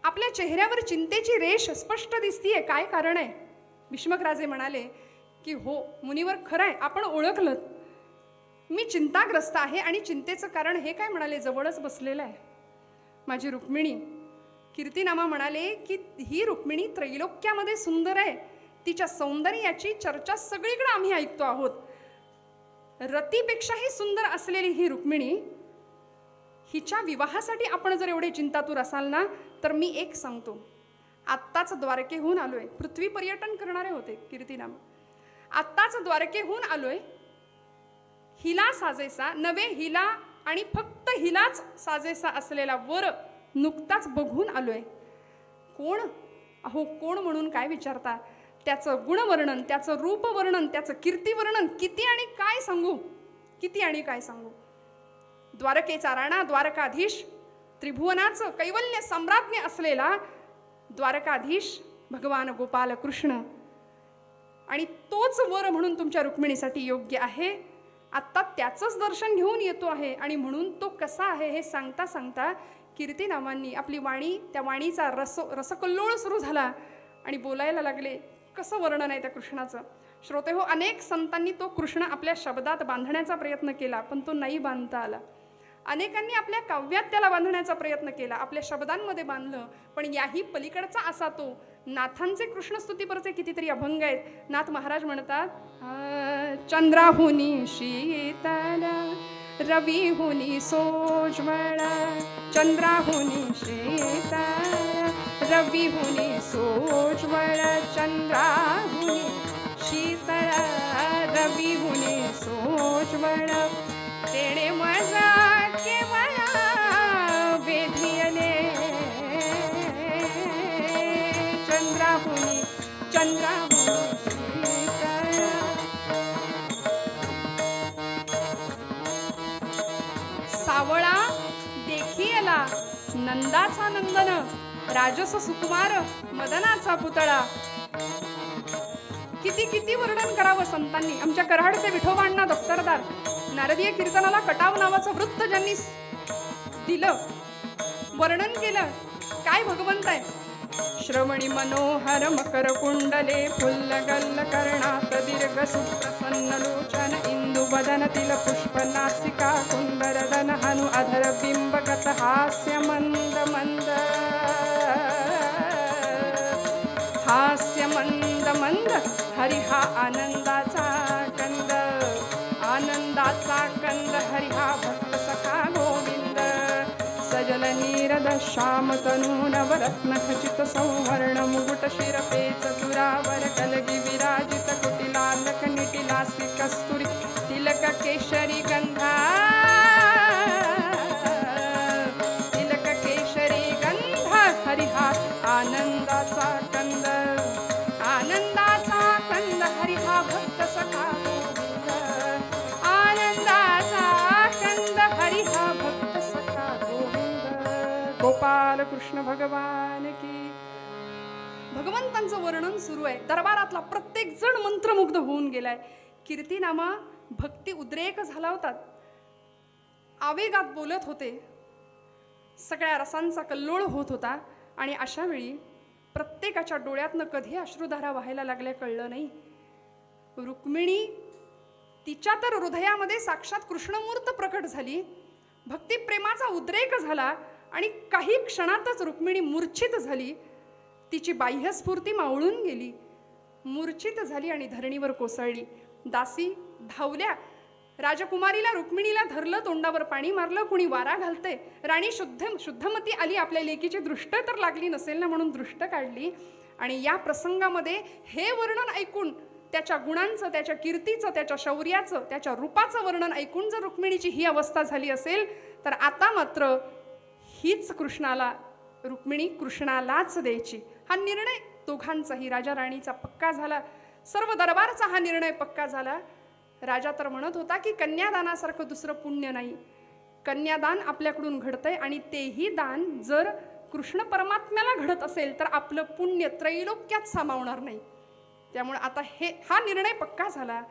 A: आपल्या चेहऱ्यावर चिंतेची रेष स्पष्ट दिसतीये, काय कारण आहे? भीष्मक राजे म्हणाले की हो मुनिवर, खरं आहे, आपण ओळखलं. मी चिंताग्रस्त आहे आणि चिंतेचं कारण हे काय? म्हणाले, जवळच बसलेलं आहे माझी रुक्मिणी. कीर्तिनामा म्हणाले की ही रुक्मिणी त्रैलोक्यामध्ये सुंदर आहे. तिच्या सौंदर्याची चर्चा सगळीकडे आम्ही ऐकतो आहोत. रतीपेक्षाही सुंदर असलेली ही रुक्मिणी, हिच्या विवाहासाठी आपण जर एवढे चिंतातूर असाल ना, तर मी एक सांगतो. आत्ताच द्वारकेहून आलोय. पृथ्वी पर्यटन करणारे होते कीर्तिनामा. आत्ताच द्वारकेहून आलोय. हिला साजेसा नवे, हिला आणि फक्त हिलाच साजेसा असलेला वर नुकताच बघून आलोय. कोण? अहो कोण म्हणून काय विचारता? त्याचं गुणवर्णन, त्याचं रूपवर्णन, त्याचं कीर्तिवर्णन किती आणि काय सांगू, किती आणि काय सांगू. द्वारकेचा राणा, द्वारकाधीश, त्रिभुवनाचं कैवल्य सम्राज्ञ असलेला द्वारकाधीश भगवान गोपाल कृष्ण, आणि तोच वर म्हणून तुमच्या रुक्मिणीसाठी योग्य आहे. आत्ता त्याचंच दर्शन घेऊन येतो आहे. आणि म्हणून तो कसा आहे हे सांगता सांगता कीर्तिनामांनी आपली वाणी, त्या वाणीचा रसकल्लोळ सुरू झाला आणि बोलायला लागले. कसं वर्णन आहे त्या कृष्णाचं. श्रोते हो, अनेक संतांनी तो कृष्ण आपल्या शब्दात बांधण्याचा प्रयत्न केला, पण तो नाही बांधता आला. अनेकांनी आपल्या काव्यात त्याला बांधण्याचा प्रयत्न केला, आपल्या शब्दांमध्ये बांधलं, पण याही पलीकडचा असा तो. नाथांचे कृष्णस्तुतीपरचे कितीतरी अभंग आहेत. नाथ महाराज म्हणतात, चंद्राहुनी शीतल, रविहुनी सोज्वळ, चंद्राहुनी शीतल, रविहुनी सोज्वळ, चंद्राहुनी शीतळ, रविहुनी सोज्वळ, तेणे मजा केवळ वेधियले, चंद्राहुनी चंद्राहुनी शीतळ. सावळा देखियला नंदाचा नंदन, राजस सुकुमार मदनाचा पुतळा. किती किती वर्णन करावं संतांनी. आमच्या कराडचे विठोबांना दफ्तरदार नारदीय कीर्तनाला कटाव नावाचं वृत्त ज्यांनी दिलं, वर्णन केलं, काय भगवंत आहे. श्रवणी मनोहर मकर कुंडले, फुल्लगल्ल कर्णात दीर्घ सुप्रसन्न लोचन, इंदु बदन तिल पुष्प नासिका, कुंदरदन हनु अधर बिंबगत हास्य मंद मंद, हास्य मंद मंद. हरी हा आनंदाचा कंद, आनंदाचा कंद, हरी हा भक्त सखा गोविंद. सजल नीरद श्याम तनू नवरत्न खचित संवर्ण, मुकुट शिरपेच दुरावर कलगी विराजित, कुटिलालक निटिलासी कस्तुरी, तिलक केशरी गंधा, तिलक केशरी गंधा. हरी हा आनंदाचा कंद, आनंदाचा कंद, हरी हा भक्त सखा गोविंद. आनंदाचा कंद, हरी हा भक्त सखा गोविंद. गोपाल कृष्ण भगवान की. भगवंतांचं वर्णन सुरू आहे. दरबारातला प्रत्येक जण मंत्रमुग्ध होऊन गेलाय. कीर्तिनामा भक्ती उद्रेक झाला होता, आवेगात बोलत होते, सगळ्या रसांचा कल्लोळ होत होता. आणि अशा वेळी प्रत्येकाच्या डोळ्यातनं कधी अश्रुधारा व्हायला लागल्या कळलं नाही. रुक्मिणी, तिच्या तर हृदयामध्ये साक्षात कृष्णमूर्त प्रकट झाली, भक्तिप्रेमाचा उद्रेक झाला आणि काही क्षणातच रुक्मिणी मूर्छित झाली. तिची बाह्यस्फूर्ती मावळून गेली, मूर्छित झाली आणि धरणीवर कोसळली. दासी धावल्या, राजकुमारीला रुक्मिणीला धरलं, तोंडावर पाणी मारलं. कुणी वारा घालते. राणी शुद्धमती आली. आपल्या लेकीची दृष्ट तर लागली नसेल ना म्हणून दृष्ट काढली. आणि या प्रसंगामध्ये हे वर्णन ऐकून, त्याच्या गुणांचं, त्याच्या कीर्तीचं, त्याच्या शौर्याचं, त्याच्या रूपाचं वर्णन ऐकून जर रुक्मिणीची ही अवस्था झाली असेल, तर आता मात्र हीच रुक्मिणी कृष्णालाच द्यायची. हा निर्णय दोघांचाही, राजा राणीचा पक्का झाला. सर्व दरबारचा हा निर्णय पक्का झाला. राजा तर म्हणत होता की कन्यादानासारखं दुसरं पुण्य नाही. कन्यादान आपल्याकडून घडतंय आणि तेही दान जर कृष्ण परमात्म्याला घडत असेल तर आपलं पुण्य त्रैलोक्यात सामावणार नाही. त्यामुळे आता हा निर्णय पक्का झाला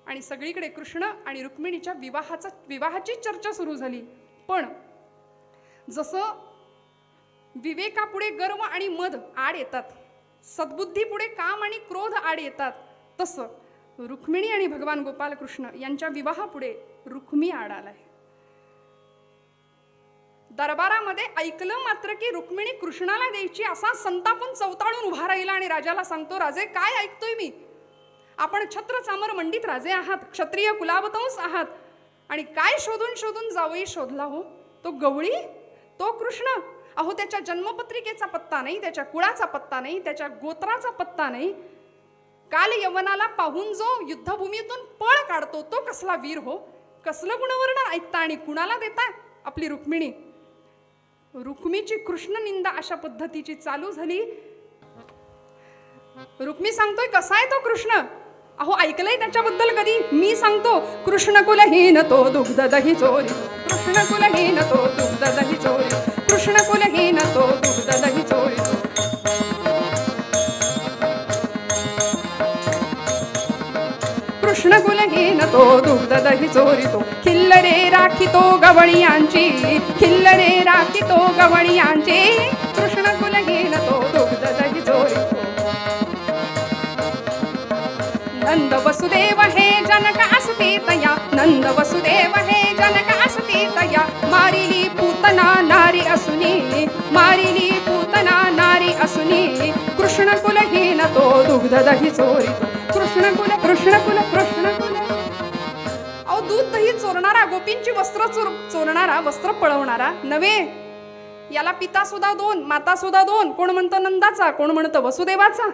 A: आणि सगळीकडे कृष्ण आणि रुक्मिणीच्या विवाहाची चर्चा सुरू झाली. पण जसं विवेकापुढे गर्व आणि मद आड येतात, सद्बुद्धीपुढे काम आणि क्रोध आड येतात, तसं रुक्मिणी आणि भगवान गोपालकृष्ण यांच्या विवाहापुढे रुक्मी आड आलाय. दरबारामध्ये ऐकलं मात्र की रुक्मिणी कृष्णाला द्यायची असा संतापून चवताळून उभा राहिला आणि राजाला सांगतो, राजे काय ऐकतोय मी? आपण छत्र चामर मंडित राजे आहात, क्षत्रिय कुलावतंस आहात, आणि काय शोधून शोधून जावई शोधला हो? तो गवळी, तो कृष्ण. अहो त्याच्या जन्मपत्रिकेचा पत्ता नाही, त्याच्या कुळाचा पत्ता नाही, त्याच्या गोत्राचा पत्ता नाही. काल यवनाला पाहून जो युद्धभूमीतून पळ काढतो तो कसला वीर हो? कसलं गुणवर्णन ऐकता आणि कुणाला देता? आपली रुक्मिणी. रुक्मीची कृष्ण निंदा अशा पद्धतीची चालू झाली. रुक्मी सांगतोय कसा आहे तो कृष्ण? अहो ऐकलंय त्याच्याबद्दल कधी? मी सांगतो, कृष्ण कुलहीन तो दुग्ध दही चोरी, कृष्ण कुलहीन तो दुग्ध दही चोरी, कृष्ण कुलहीन तो दुग्ध दही चोरी. कृष्ण कुलहीन तो दुग्ध दही चोरितो, खिल्लरे राखितो गवळियांची, खिल्लरे राखितो गवळियांची, कृष्ण कुलहीन तो दुग्ध दही चोरितो. नंद वसुदेव हे जनक असते तया, नंद वसुदेव हे जनक असते तया, मारिली पूतना नारी असुनी, मारिली पूतना नारी असुनी, कृष्ण कुलहीन तो दुग्ध दही चोरितो, कृष्ण कुल कृष्ण कुल कृष्ण कुल. अहो दूध दही चोरणारा, गोपींची वस्त्र चोरणारा, वस्त्र पळवणारा नव्हे. याला पिता सुद्धा दोन, माता सुद्धा दोन. कोण म्हणतं नंदाचा, कोण म्हणतं वसुदेवाचा.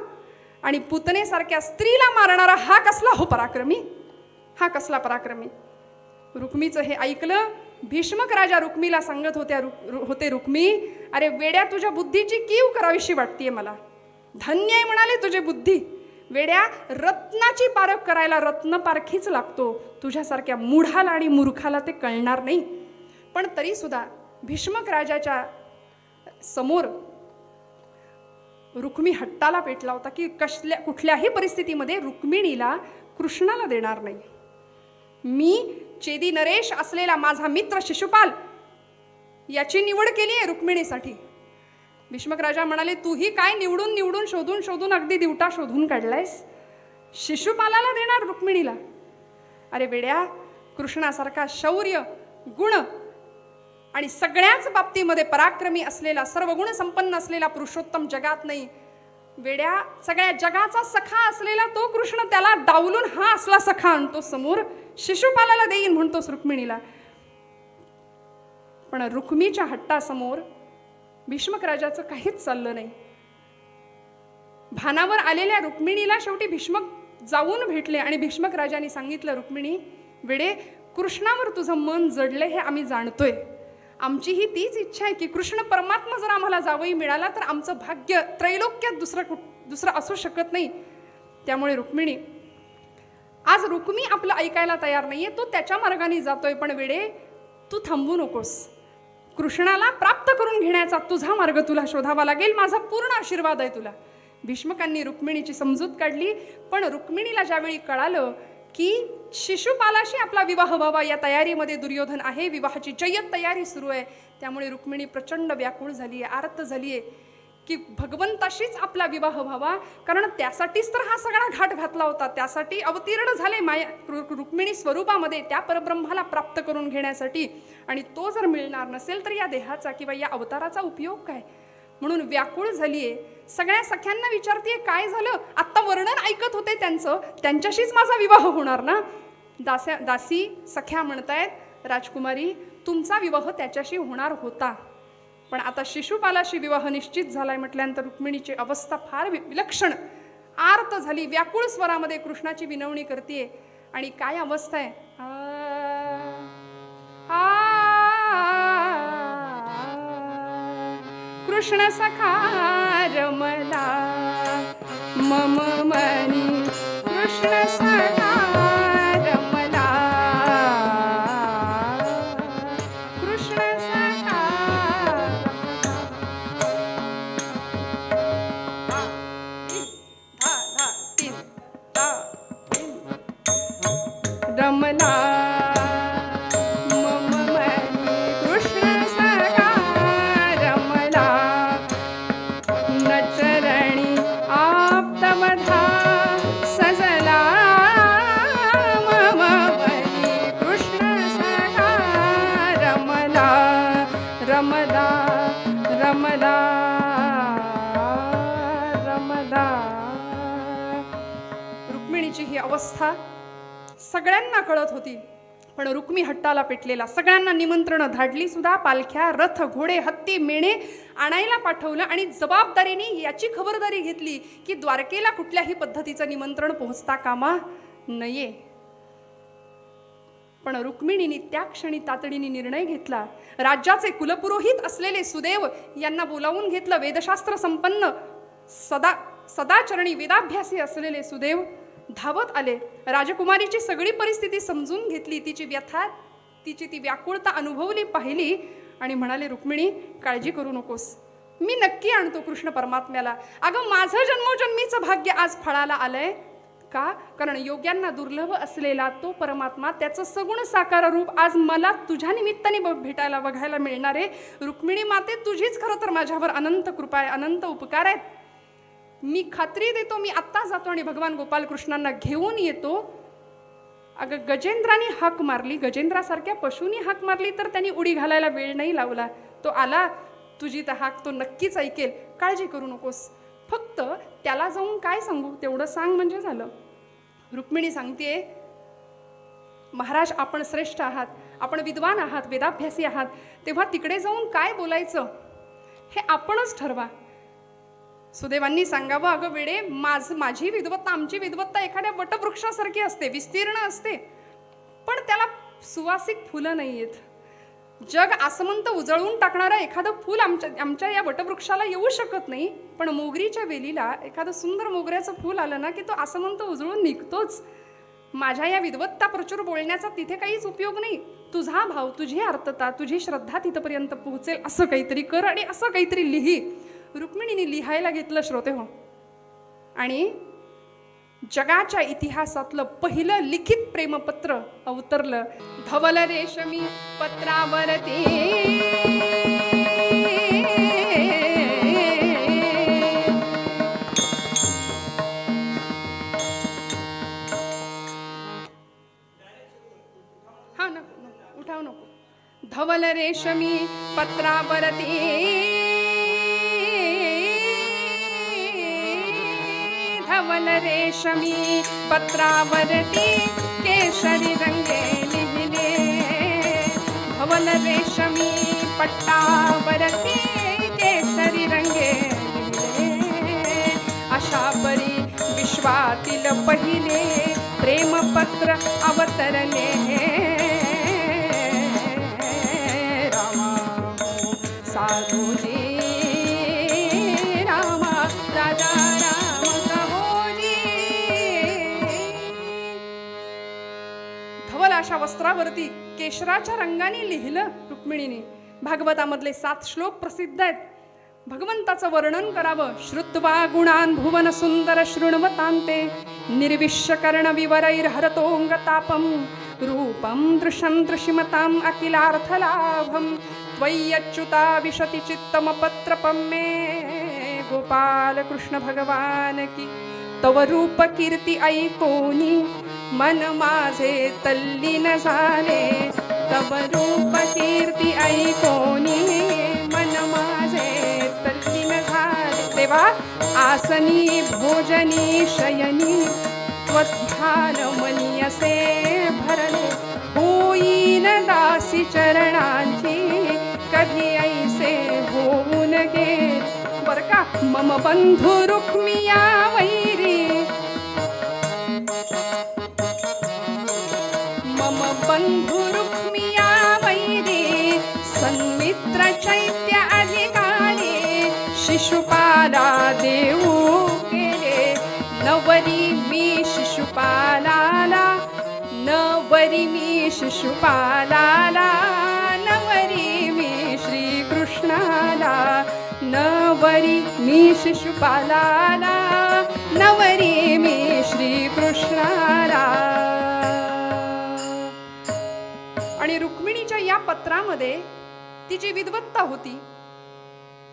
A: आणि पुतनेसारख्या स्त्रीला मारणारा हा कसला हो पराक्रमी? हा कसला पराक्रमी? रुक्मीचं हे ऐकलं. भीष्मक राजा रुक्मीला सांगत होते, रुक्मी अरे वेड्या, तुझ्या बुद्धीची कीव करावीशी वाटतीये मला. धन्य आहे म्हणाले तुझी बुद्धी. वेड्या, रत्नाची पारख करायला रत्न पारखीच लागतो. तुझ्यासारख्या मूढाला आणि मूर्खाला ते कळणार नाही. पण तरी सुद्धा भीष्मक राजाच्या समोर रुक्मी हट्टाला पेटला होता की कुठल्याही परिस्थितीमध्ये रुक्मिणीला कृष्णाला देणार नाही. मी चेदी नरेश असलेला माझा मित्र शिशुपाल याची निवड केली आहे रुक्मिणीसाठी. भीष्मक राजा म्हणाले, तूही काय निवडून निवडून शोधून शोधून अगदी दिवटा शोधून काढलायस? शिशुपालाला देणार रुक्मिणीला? अरे वेड्या, कृष्णासारखा शौर्य, गुण आणि सगळ्याच बाबतीमध्ये पराक्रमी असलेला, सर्व गुण संपन्न असलेला पुरुषोत्तम जगात नाही. वेड्या, सगळ्या जगाचा सखा असलेला तो कृष्ण, त्याला डावलून हा असला सखा आणतो समोर. शिशुपालाला देईन म्हणतोस रुक्मिणीला. पण रुक्मीच्या हट्टासमोर भीष्मक राजाचं काहीच चाललं नाही. भानावर आलेल्या रुक्मिणीला शेवटी भीष्मक जाऊन भेटले आणि भीष्मक राजांनी सांगितलं, रुक्मिणी वेडे, कृष्णावर तुझं मन जडले हे आम्ही जाणतोय. आमची ही तीच इच्छा आहे की कृष्ण परमात्मा जर आम्हाला जावई मिळाला तर आमचं भाग्य त्रैलोक्यात दुसरं असू शकत नाही. त्यामुळे रुक्मिणी, आज रुक्मी आपलं ऐकायला तयार नाहीये, तो त्याच्या मार्गाने जातोय. पण वेडे, तू थांबू नकोस. कृष्णाला प्राप्त करून घेण्याचा तुझा मार्ग तुला शोधावा लागेल. माझा पूर्ण आशीर्वाद आहे तुला. भीष्मकांनी रुक्मिणीची समजूत काढली. पण रुक्मिणीला ज्यावेळी कळालं की शिशुपालाशी आपला विवाह व्हावा या तयारीमध्ये दुर्योधन आहे, विवाहाची जय्यत तयारी सुरू आहे, त्यामुळे रुक्मिणी प्रचंड व्याकुळ झाली आहे, आर्त झाली आहे की भगवंताशीच आपला विवाह व्हावा. कारण त्यासाठीच तर हा सगळा घाट घातला होता. त्यासाठी अवतीर्ण झाले रुक्मिणी स्वरूपामध्ये त्या परब्रह्माला प्राप्त करून घेण्यासाठी. आणि तो जर मिळणार नसेल तर या देहाचा किंवा या अवताराचा उपयोग काय? म्हणून व्याकुळ झालीये. सगळ्या सख्यांना विचारतीये, काय झालं? आत्ता वर्णन ऐकत होते त्यांचं, त्यांच्याशीच माझा विवाह होणार ना. दासी सख्या म्हणतायत, राजकुमारी तुमचा विवाह त्याच्याशी होणार होता, पण आता शिशुपालाशी विवाह निश्चित झालाय म्हटल्यानंतर रुक्मिणीची अवस्था फार विलक्षण आर्त झाली. व्याकुळ स्वरामध्ये कृष्णाची विनवणी करतीये. आणि काय अवस्था आहे? कृष्ण सखा रमला मम मनी, कृष्ण सखा रमला, कृष्ण सखा रमदा रमदा रमदा. रुक्मिणीची ही अवस्था सगळ्यांना कळत होती, पण रुक्मी हट्टाला पेटलेला. सगळ्यांना निमंत्रणं धाडली सुद्धा, पालख्या, रथ, घोडे, हत्ती, मेणे आणायला पाठवलं आणि जबाबदारीने याची खबरदारी घेतली की द्वारकेला कुठल्याही पद्धतीचं निमंत्रण पोहोचता कामा नये. पण रुक्मिणीने त्या क्षणी तातडीने निर्णय घेतला. राज्याचे कुलपुरोहित असलेले सुदेव यांना बोलावून घेतलं. वेदशास्त्र संपन्न सदाचरणी वेदाभ्यासी असलेले सुदेव धावत आले. राजकुमारीची सगळी परिस्थिती समजून घेतली, तिची व्यथा, तिची ती व्याकुळता अनुभवली, पाहिली आणि म्हणाले, रुक्मिणी काळजी करू नकोस, मी नक्की आणतो कृष्ण परमात्म्याला. अगं माझं जन्मोजन्मीचं भाग्य आज फळाला आलंय. का? कारण योग्यांना दुर्लभ असलेला तो परमात्मा, त्याचं सगुण साकार रूप आज मला तुझ्या निमित्ताने भेटायला बघायला मिळणार आहे. रुक्मिणी माते, तुझीच खरं तर माझ्यावर अनंत कृपा आहे, अनंत उपकार आहेत. मी खात्री देतो, मी आत्ता जातो आणि भगवान गोपालकृष्णांना घेऊन येतो. अगं गजेंद्राने हाक मारली, गजेंद्रासारख्या पशुनी हाक मारली तर त्यांनी उडी घालायला वेळ नाही लावला. तो आला, तुझी तर हाक तो नक्कीच ऐकेल, काळजी करू नकोस. फक्त त्याला जाऊन काय सांगू तेवढं सांग म्हणजे झालं. रुक्मिणी सांगतेय, महाराज आपण श्रेष्ठ आहात, आपण विद्वान आहात, वेदाभ्यासी आहात, तेव्हा तिकडे जाऊन काय बोलायचं हे आपणच ठरवा. सुदेवांनी सांगावं, अगं वेडे, माझी विद्वत्ता, आमची विद्वत्ता एखाद्या वटवृक्षासारखी असते, विस्तीर्ण असते, पण त्याला सुवासिक फुलं नाही आहेत. जग आसमंत उजळून टाकणारं एखादं फूल आमच्या या वटवृक्षाला येऊ शकत नाही, पण मोगरीच्या वेलीला एखादं सुंदर मोगऱ्याचं फूल आलं ना की तो आसमंत उजळून निघतोच. माझ्या या विद्वत्ता प्रचूर बोलण्याचा तिथे काहीच उपयोग नाही. तुझा भाव, तुझी आर्तता, तुझी श्रद्धा तिथपर्यंत पोहोचेल असं काहीतरी कर आणि असं काहीतरी लिही. रुक्मिणीने लिहायला घेतलं श्रोते हो, आणि जगाच्या इतिहासातलं पहिलं लिखित प्रेमपत्र अवतरलं. धवल रेशमी पत्रावरती हा नको उठाव नको. धवल रेशमी पत्रावरती धवल रेशमी पत्रावरती केशरी रंगे लिहिले. धवल रेशमी पट्टावरती केशरी रंगे लिहिले. अशा परी विश्वातील पहिले प्रेमपत्र अवतरले. रामा साधुजी रामा राजा अशा वस्त्रावरती केशराच्या रंगाने लिहिलं रुक्मिणीने. भागवतामधले 7 श्लोक प्रसिद्ध आहेत. भगवंताचं वर्णन करावं. श्रुत्वा गुणान भुवन सुंदर शृण्वतान्ते निर्विश्य कर्ण विवरैर्हरतोंगतापम रूपम दृशं दृशिमताम अखिलार्थलाभम त्वय्यच्युता विशति चित्तम पत्रपम मे. गोपाल कृष्ण भगवान की तव रूप कीर्ती ऐकोनी मन माझे तल्लीन झाले. तव रूप कीर्ती ऐकोनी मन माझे तल्लीन झाले. देवा आसनी भोजनी शयनी त्वध्यान मनी असे भरले. होईन दासी चरणांची कधी ऐसे होऊन गे. बर का, मम बंधू रुक्मिया वैरी मम बंधू रुक्मिया वैरी सन्मित्र चैत्य अधिकारी शिशुपाला देऊ केले. नवरी मी शिशुपालाला नवरी मी शिशुपालाला नवरी मी श्रीकृष्णाला नवरी मी शिशुपालाला नवरी मी श्रीकृष्णाला. आणि रुक्मिणीच्या या पत्रामध्ये तिची विद्वत्ता होती,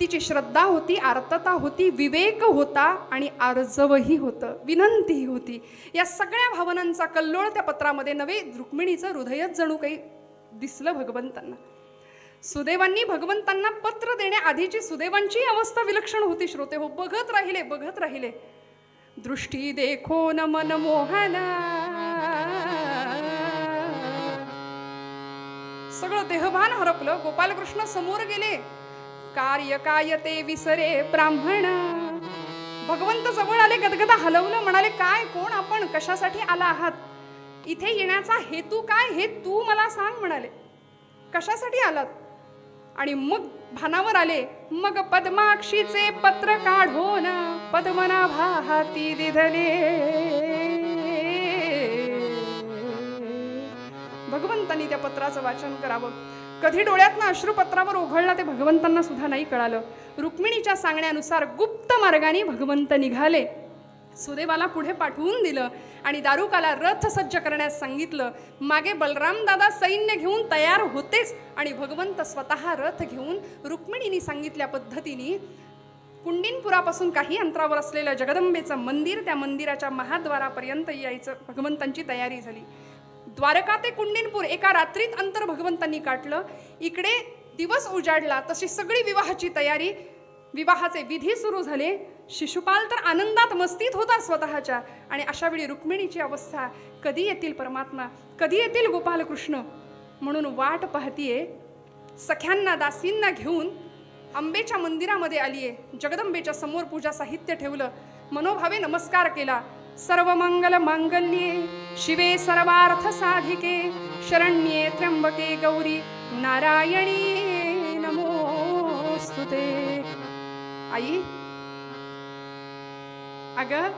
A: तिची श्रद्धा होती, आर्तता होती, विवेक होता आणि आर्जवही होतं, विनंतीही होती. या सगळ्या भावनांचा कल्लोळ त्या पत्रामध्ये नव्हे, रुक्मिणीचं हृदयच जणू काही दिसलं भगवंतांना. सुदैवांनी भगवंतांना पत्र देण्याआधीची सुदैवांची अवस्था विलक्षण होती. श्रोते हो, बघत राहिले. दृष्टी देखो न मन मोहना, सगळं देहभान हरपलं. गोपालकृष्ण समोर गेले. कार्य काय ते विसरे ब्राह्मण. भगवंत जवळ आले, गदगदा हलवलं, म्हणाले काय, कोण आपण, कशासाठी आला आहात, इथे येण्याचा हेतू काय हे तू मला सांग म्हणाले. कशासाठी आलात? आणि मग भानावर आले. मग पद्माक्षीचे पत्र काढून पद्मनाभा हाती दिधले. भगवंतांनी त्या पत्राचं वाचन करावं. कधी डोळ्यातनं अश्रुपत्रावर ओघळला ते भगवंतांना सुद्धा नाही कळालं. रुक्मिणीच्या सांगण्यानुसार गुप्त मार्गाने भगवंत निघाले. सुदैवाला पुढे पाठवून दिलं आणि दारुकाला रथ सज्ज करण्यास सांगितलं. मागे बलराम दादा सैन्य घेऊन तयार होतेच आणि भगवंत स्वतः रथ घेऊन रुक्मिणीने सांगितल्या पद्धतीने कुंडिनपुरापासून काही अंतरावर असलेलं जगदंबेचं मंदिर, त्या मंदिराच्या महाद्वारापर्यंत यायचं भगवंतांची तयारी झाली. द्वारका ते कुंडिनपूर एका रात्रीत अंतर भगवंतांनी काढलं. इकडे दिवस उजाडला तशी सगळी विवाहाची तयारी, विवाहाचे विधी सुरू झाले. शिशुपाल तर आनंदात मस्तीत होता स्वतःच्या. आणि अशा वेळी रुक्मिणीची अवस्था, कधी येतील परमात्मा, कधी येतील गोपालकृष्ण म्हणून वाट पाहतीये. सख्यांना दासींना घेऊन अंबेच्या मंदिरामध्ये आलीये. जगदंबेच्या समोर पूजा साहित्य ठेवलं, मनोभावे नमस्कार केला. सर्व मंगल मांगल्ये शिवे सर्वार्थ साधिके शरण्ये त्र्यंबके गौरी नारायणी नमोस्तुते. आई, अगं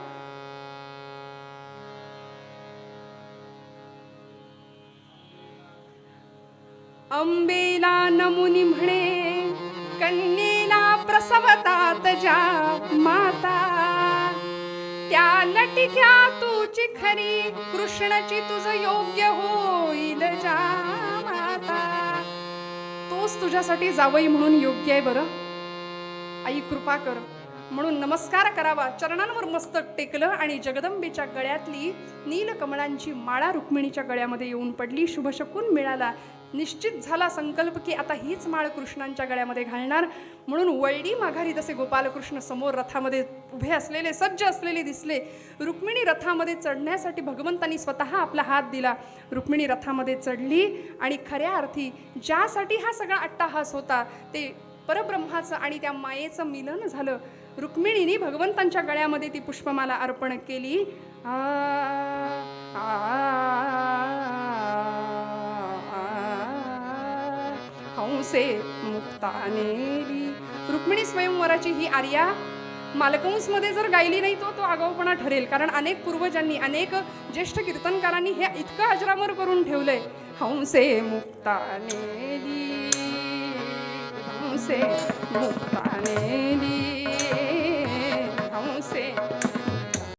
A: अंबेला नमुनी म्हणे कन्येला प्रसवतात ज्या माता, त्या लटिक्या तुझी खरी कृष्णाची तुझ योग्य होईल ज्या माता. तोच तुझ्यासाठी जावई म्हणून योग्य आहे बरं. आई कृपा कर म्हणून नमस्कार करावा. चरणांवर मस्तक टेकलं आणि जगदंबेच्या गळ्यातली नीलकमळांची माळा रुक्मिणीच्या गळ्यामध्ये येऊन पडली. शुभशकून मिळाला. निश्चित झाला संकल्प की आता हीच माळ कृष्णांच्या गळ्यामध्ये घालणार. म्हणून वळडी माघारी तसे गोपालकृष्ण समोर रथामध्ये उभे असलेले, सज्ज असलेले दिसले. रुक्मिणी रथामध्ये चढण्यासाठी भगवंतांनी स्वतः आपला हात दिला. रुक्मिणी रथामध्ये चढली आणि खऱ्या अर्थी ज्यासाठी हा सगळा अट्टाहास होता ते परब्रह्माचं आणि त्या मायेचं मिलन झालं. रुक्मिणीने भगवंतांच्या गळ्यामध्ये ती पुष्पमाला अर्पण केली. हंसे मुक्तानेली. रुक्मिणी स्वयंवराची ही आर्या मालकंसमध्ये जर गायली नाही तो आगाऊपणा ठरेल. कारण अनेक पूर्वजांनी, अनेक ज्येष्ठ कीर्तनकारांनी हे इतकं अजरामर करून ठेवलंय. हंसे मुक्तानेली, हंसे मुक्तानेली, हंसे